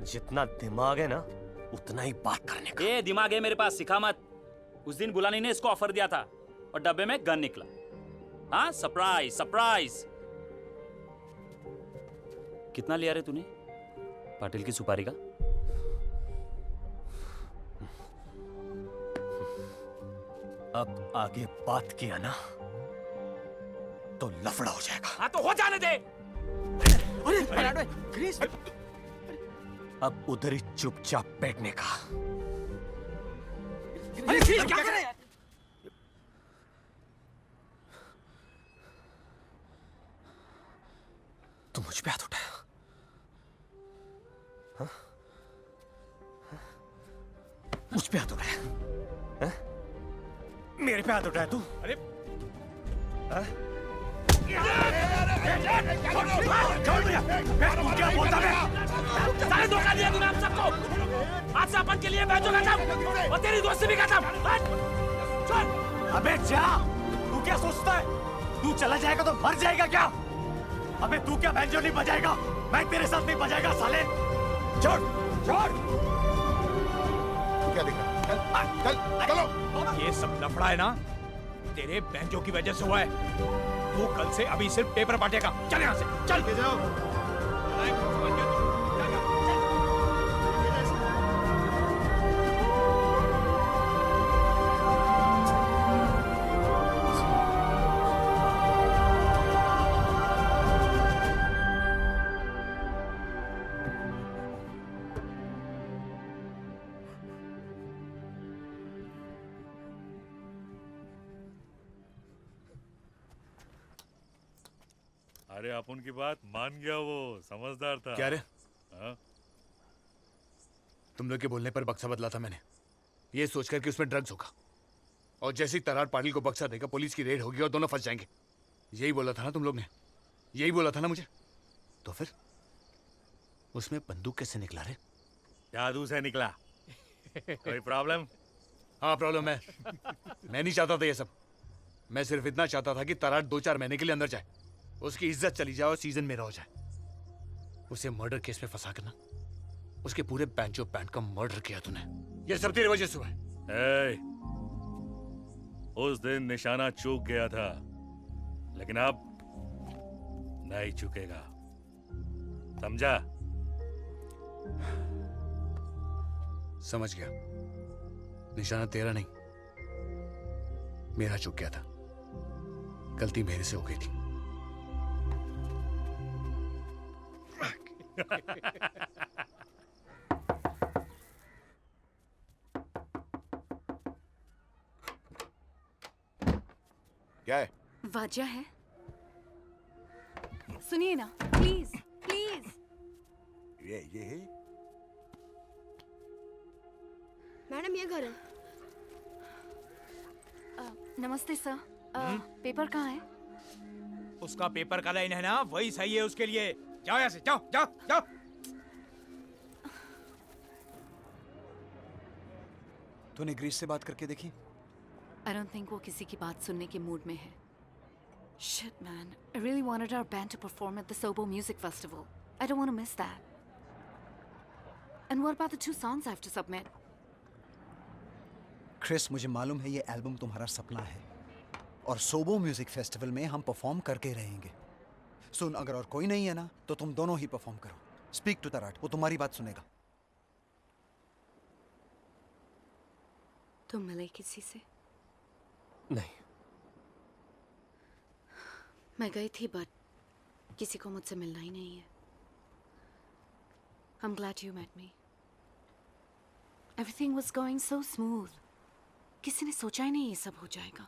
जितना दिमाग है ना, उतना ही बात करने का। ये दिमाग है मेरे पास, सिखा मत। उस दिन बुलानी ने इसको ऑफर दिया था और डब्बे में गन निकला। हाँ, सरप्राइज सरप्राइज। कितना लिया रे तूने पाटिल की सुपारी का? अब आगे बात किया ना तो लफड़ा हो जाएगा। हाँ तो हो जाने दे। अब उधर ही चुपचाप बैठने का। अरे क्या कर रहे हैं? तू मुझ पे हाथ उठाया? हाँ? मुझ पे हाथ उठाया? हाँ? मेरे पे हाथ उठाया तू? अरे हाँ? क्या बोलता है? सारे धोखा दिया तूने हम सबको। आज से अपन के लिए बैठो खत्म और तेरी दोस्ती भी खत्म। चल। अबे जा, तू क्या सोचता है? तू चला जाएगा तो मर जाएगा क्या? अबे तू क्या बैंजो नहीं बजाएगा? मैं तेरे साथ नहीं बजाएगा साले। छोड़ छोड़। क्या दिख रहा है? चल चलो। ये सब लफड़ा है ना, तेरे बैंजो की वजह से हुआ है। तू कल से अभी सिर्फ पेपर बांटेगा। चल यहाँ से, चल के जाओ। अरे अपन की बात मान गया, वो समझदार था। क्या रे? हाँ? तुम लोग के बोलने पर बक्सा बदला था मैंने, ये सोचकर कि उसमें ड्रग्स होगा, और जैसे ही तरार पाटिल को बक्सा देगा पुलिस की रेड होगी और दोनों फंस जाएंगे। यही बोला था ना तुम लोग ने? यही बोला था ना मुझे? तो फिर उसमें बंदूक कैसे निकला रे? जादू से निकला। कोई प्रॉब्लम? हाँ प्रॉब्लम है। मैं नहीं चाहता था ये सब। मैं सिर्फ इतना चाहता था कि तरार 2-4 महीने के लिए अंदर जाए, उसकी इज्जत चली जाए और सीजन मेरा हो जाए। उसे मर्डर केस में फंसा कर ना, उसके पूरे बैंचो बैंड का मर्डर किया तूने। ये सब तेरी वजह से हुआ है। उस दिन निशाना चूक गया था, लेकिन अब नहीं चुकेगा, समझा? समझ गया। निशाना तेरा नहीं, मेरा चूक गया था। गलती मेरे से हो गई थी। क्या है? वजह है, सुनिए ना प्लीज प्लीज। ये है? मैडम ये घर है। नमस्ते सर। पेपर कहाँ है? उसका पेपर का लाइन है ना, वही सही है उसके लिए। जाओ यहाँ से, जाओ जाओ जाओ। तूने ग्रीस से बात करके देखी? I don't think वो किसी की बात सुनने के मूड में है। Shit man, I really wanted our band to perform at the Sobo Music Festival. I don't want to miss that. And what about the 2 songs I have to submit? Chris, मुझे मालूम है ये album तुम्हारा सपना है और सोबो music festival में हम परफॉर्म करके रहेंगे। सुन, अगर और कोई नहीं है ना तो तुम दोनों ही परफॉर्म करो। स्पीक टू तराट, वो तुम्हारी बात सुनेगा। तुम मिले किसी से? नहीं। मैं गई थी बट किसी को मुझसे मिलना ही नहीं है। I'm glad you met me. Everything was going so smooth. किसी ने सोचा ही नहीं ये सब हो जाएगा,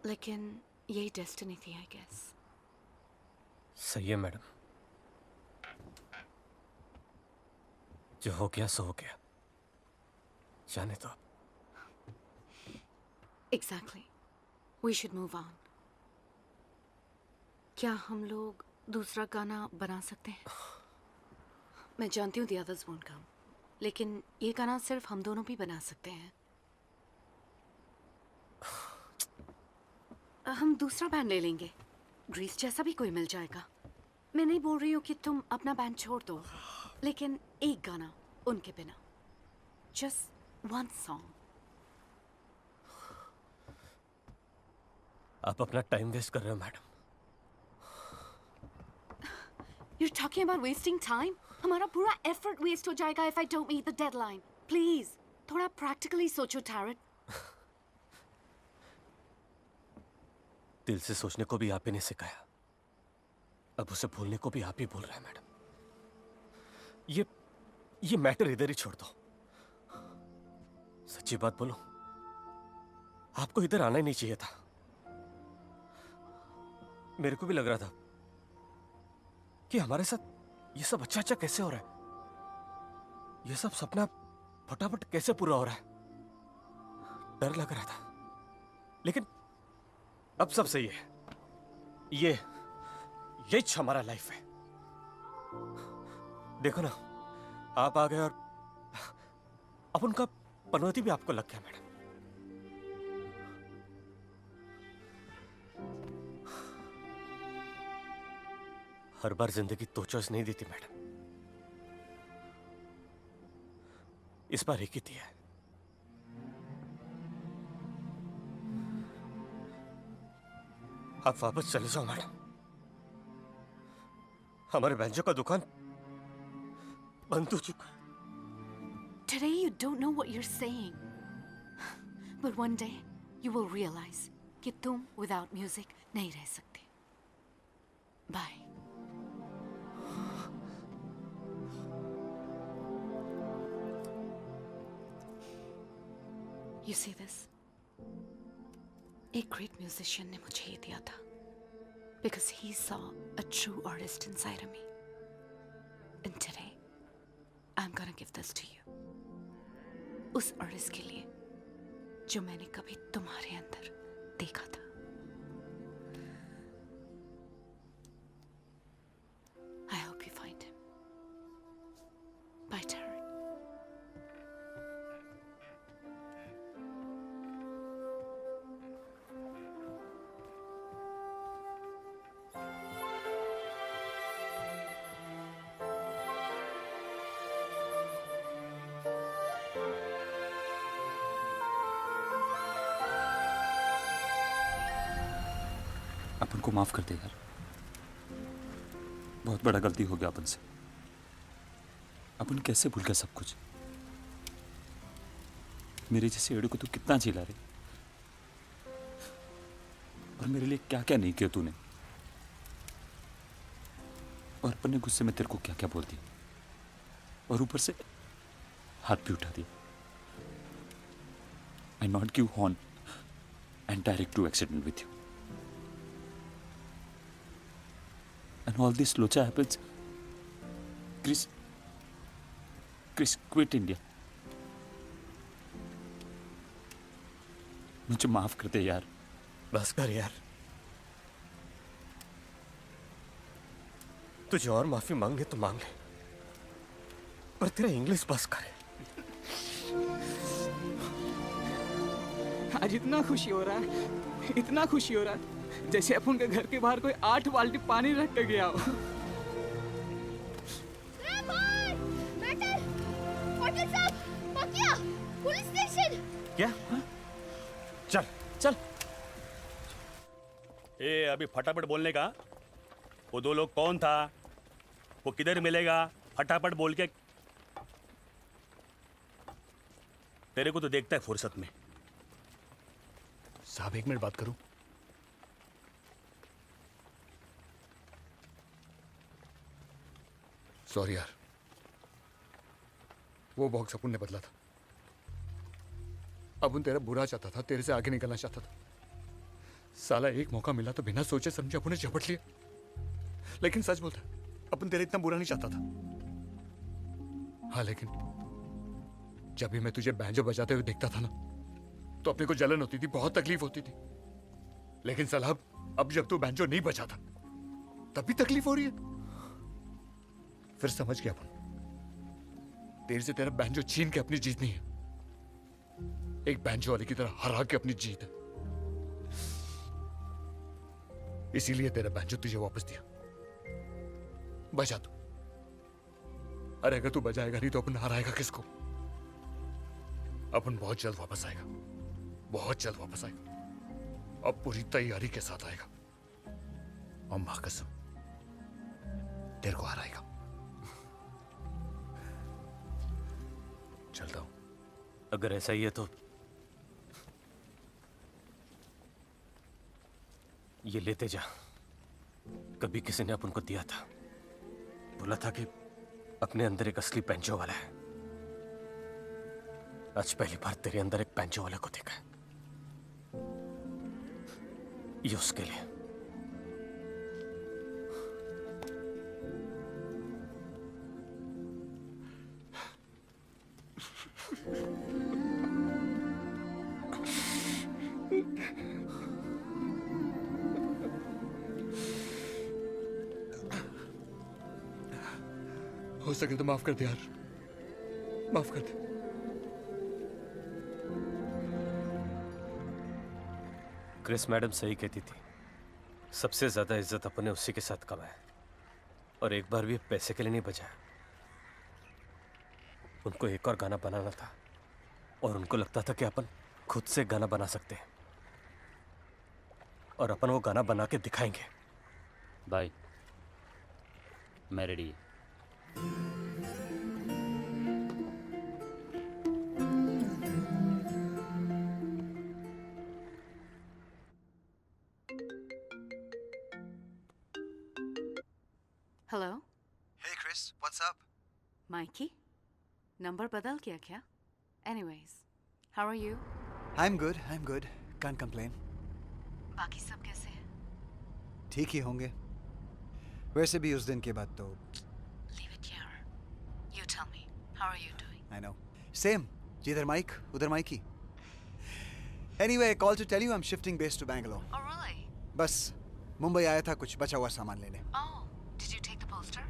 लेकिन यही डेस्टिनी थी आई गेस। सही है मैडम, जो हो गया सो हो गया, जाने दो। Exactly. We should move on. क्या हम लोग दूसरा गाना बना सकते हैं? मैं जानती हूँ the others won't come, लेकिन ये गाना सिर्फ हम दोनों भी बना सकते हैं। हम दूसरा बैंड ले लेंगे, ग्रीस जैसा भी कोई मिल जाएगा। मैं नहीं बोल रही हूँ कि तुम अपना बैंड छोड़ दो, लेकिन एक गाना उनके बिना, just one song. आप अपना टाइम वेस्ट कर रहे हो madam. You're talking about wasting time? हमारा पूरा effort waste हो जाएगा if I don't meet the deadline. Please, थोड़ा practically सोचो टैरट। दिल से सोचने को भी आप ही ने सिखाया, अब उसे भूलने को भी आप ही बोल रहे हैं मैडम। ये मैटर इधर ही छोड़ दो। सच्ची बात बोलो, आपको इधर आना ही नहीं चाहिए था। मेरे को भी लग रहा था कि हमारे साथ ये सब अच्छा कैसे हो रहा है, ये सब सपना फटाफट कैसे पूरा हो रहा है। डर लग रहा था, लेकिन अब सब सही है। यही हमारा लाइफ है। देखो ना, आप आ गए और अब उनका पनौती भी आपको लग गया मैडम। हर बार जिंदगी 2 चॉइस नहीं देती मैडम, इस बार एक ही दिया है। आप वापस चले जाओ मैडम, हमारे बैंजो का दुकान बंद हो चुका है। Today you don't know what you're saying, but one day you will realize कि तुम without music नहीं रह सकते। Bye. You see this? एक great musician ने मुझे ये दिया था, because he saw a true artist inside of me. And today, I'm gonna give this to you. उस artist के लिए जो मैंने कभी तुम्हारे अंदर देखा था। I hope you find him. Bye, Taryn. अपन को माफ कर दे यार, बहुत बड़ा गलती हो गया अपन से। अपन कैसे भूल गया सब कुछ। मेरे जैसे एड़ू को तू कितना झेला रे, और मेरे लिए क्या क्या नहीं किया तूने। और अपन ने गुस्से में तेरे को क्या क्या बोल दिया, और ऊपर से हाथ भी उठा दिया। I not give horn and direct to accident with you. And all this locha happens. Chris quit India. मुझे माफ कर दे यार। बस कर यार, तुझे और माफी मांगे तो मांग ले, पर तेरा इंग्लिश बस करे। आज इतना खुशी हो रहा है, इतना खुशी हो रहा है, जैसे अपन के घर के बाहर कोई 8 बाल्टी पानी रख के गया हो। Police station. क्या? चल चल। ए अभी फटाफट बोलने का। वो 2 लोग कौन था, वो किधर मिलेगा, फटाफट बोल के। तेरे को तो देखता है फुर्सत में। साहब 1 मिनट बात करूं? सॉरी यार, वो बॉक्स अपुन ने बदला था। अपुन तेरा बुरा चाहता था, तेरे से आगे निकलना चाहता था। साला एक मौका मिला तो बिना सोचे समझे अपुन ने झपट लिया। लेकिन सच बोलता, अपुन तेरा इतना बुरा नहीं चाहता था। हाँ, लेकिन जब भी मैं तुझे बैंजो बजाते हुए देखता था ना, तो अपने को जलन होती थी, बहुत तकलीफ होती थी। लेकिन साला अब जब तू बैंजो नहीं बजाता, तब भी तकलीफ हो रही है। फिर समझ गया अपन, तेरे से तेरा बैंजो छीन के अपनी जीत नहीं है, एक बैंजो वाले की तरह हरा के अपनी जीत है। इसीलिए तेरा बैंजो तुझे वापस दिया। बजा तू। अरे अगर तू बजाएगा नहीं तो अपन हराएगा किसको? अपन बहुत जल्द वापस आएगा, बहुत जल्द वापस आएगा। अब पूरी तैयारी के साथ आएगा, और मां कसम तेरे को हराएगा। चलता हूं। अगर ऐसा ही है तो ये लेते जा। कभी किसी ने अपन को दिया था, बोला था कि अपने अंदर एक असली बैंजो वाला है। आज पहली बार तेरे अंदर एक बैंजो वाले को देखा है। ये उसके लिए। हो सके तो माफ कर दे यार, माफ कर दे। क्रिस मैडम सही कहती थी, सबसे ज्यादा इज्जत अपने उसी के साथ कमाया, और एक बार भी पैसे के लिए नहीं बजाया। उनको एक और गाना बनाना था, और उनको लगता था कि अपन खुद से गाना बना सकते हैं, और अपन वो गाना बना के दिखाएंगे। भाई मैं रेडी है। Hello. Hey Chris, what's up? Mikey, number बदल गया क्या? Anyways, how are you? I'm good. Can't complain. बाकी सब कैसे हैं? ठीक ही होंगे। वैसे भी उस दिन के बाद तो Leave it here. You tell me, how are you doing? I know. Same. जिधर माइक उधर Mikey. Anyway, call to tell you I'm shifting base to Bangalore. Oh really? बस मुंबई आया था कुछ बचा हुआ सामान लेने। Oh, did you take the poster?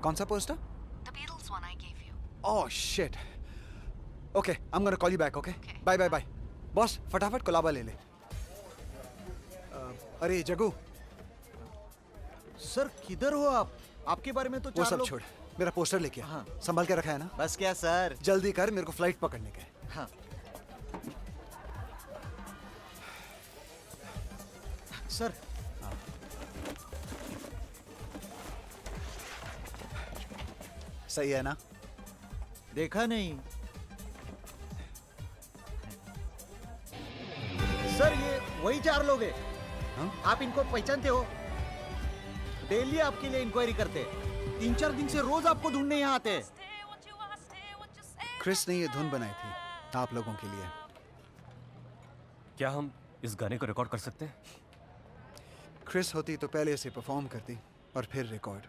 कौन सा poster? The Beatles one I gave you. Oh shit. Okay, I'm gonna call you back. Okay? Bye. Boss फटाफट कोलाबा ले ले। अरे जगू। सर किधर हो आप? आपके बारे में तो वो सब छोड़, मेरा पोस्टर लेके आ। संभाल के रखा है ना? बस क्या सर? जल्दी कर, मेरे को फ्लाइट पकड़ने का है। हाँ। सर। सही है ना? देखा नहीं। सर ये वही 4 लोग हैं। आप इनको पहचानते हो? डेली आपके लिए इंक्वायरी करते हैं। 3-4 दिन से रोज आपको ढूंढने यहाँ आते हैं। क्रिस ने ये धुन बनाई थी आप लोगों के लिए। क्या हम इस गाने को रिकॉर्ड कर सकते हैं? क्रिस होती तो पहले इसे परफॉर्म करती और फिर रिकॉर्ड।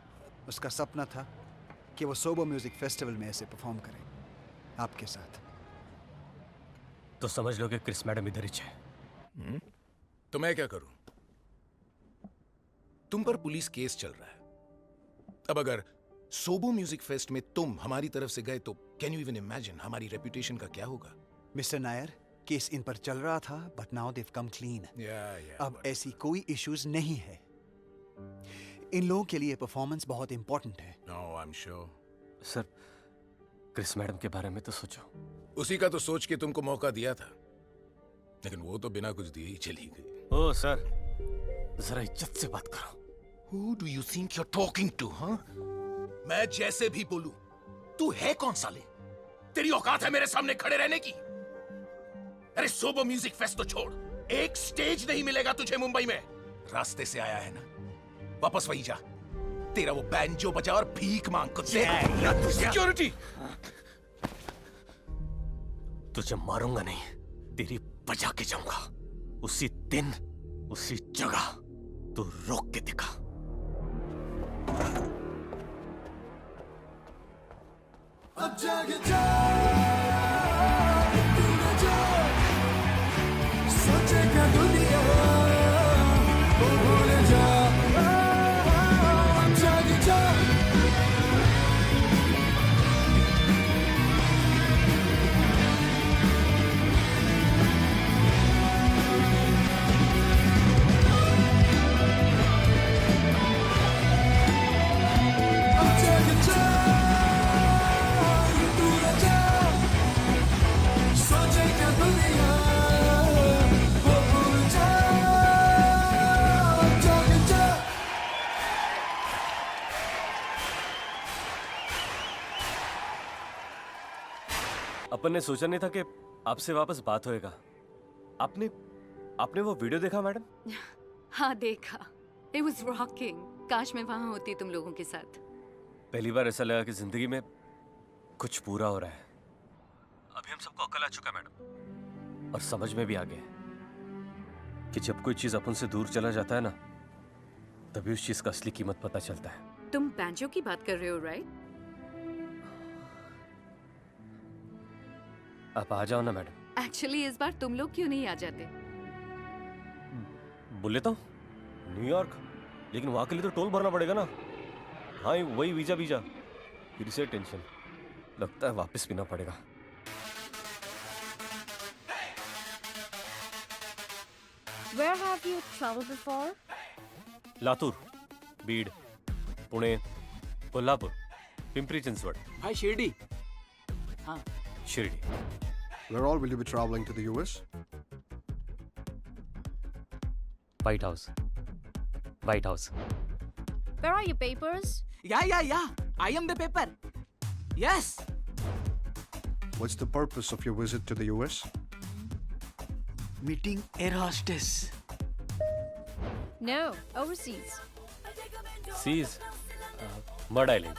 उसका सपना था कि वो सोबो म्यूजिक फेस्टिवल में ऐसे परफॉर्म करे आपके साथ। तो समझ लो कि क्रिस मैडम इधर ही है। तो मैं क्या करूं? तुम पर पुलिस केस चल रहा है। अब अगर सोबो म्यूजिक फेस्ट में तुम हमारी तरफ से गए तो कैन यू इवन इमेजिन हमारी रेपुटेशन का क्या होगा? मिस्टर नायर, केस इन पर चल रहा था but now they've come clean. अब ऐसी कोई इश्यूज नहीं है। इन लोगों के लिए परफॉर्मेंस बहुत इंपॉर्टेंट है। No, I am sure. Sir, Chris madam के बारे में तो सोचो। उसी का तो सोच के तुमको मौका दिया था, लेकिन वो तो बिना कुछ दिए ही चली गई। ओ सर, जरा इज्जत से बात करो। Who do you think you're talking to, huh? मैं जैसे भी बोलूं, तू है कौन साले? तेरी औकात है मेरे सामने खड़े रहने की? अरे सोबो म्यूजिक फेस्ट तो छोड़, एक स्टेज नहीं मिलेगा तुझे मुंबई में। रास्ते से आया है ना, वापस वही जा। तेरा वो बैंजो बजा और भीख मांग कुत्ते। सिक्योरिटी! तुझे मारूंगा नहीं, तेरी बजा के जाऊंगा। उसी दिन, उसी जगह तू रोक के दिखा। अब जाग जा, सोचेगा दुनिया वो भूल जा। अब जाग जा, अब जाग जा, तू न जा, सोचेगा दुनिया वो भूल जा। अब जाग जा। अपन ने सोचा नहीं था कि आपसे वापस बात होएगा। आपने वो वीडियो देखा मैडम? हाँ देखा। It was rocking. काश मैं वहाँ होती तुम लोगों के साथ। पहली बार ऐसा लगा कि जिंदगी में कुछ पूरा हो रहा है। अभी हम सबको अकल आ चुका मैडम, और समझ में भी आ गया कि जब कोई चीज अपन से दूर चला जाता है ना, तभी उस चीज का असली कीमत पता चलता है। तुम बैंजो की बात कर रहे हो, राइट? आप आ जाओ ना मैडम। एक्चुअली इस बार तुम लोग क्यों नहीं आ जाते? बोले तो न्यूयॉर्क, लेकिन वहां के लिए तो टोल भरना पड़ेगा ना। हाँ, वही वीजा फिर से टेंशन। लगता है वापस पीना पड़ेगा। Where have you traveled before? Latur, Beed, Pune, Kolhapur, Pimpri Chinchwad. भाई शिरडी। हाँ, Shirdi. Where all will you be traveling to the US? White House. White House. Where are your papers? Yeah. I am the paper. Yes. What's the purpose of your visit to the US? Meeting air hostess. No, overseas. Seas. Mud Island.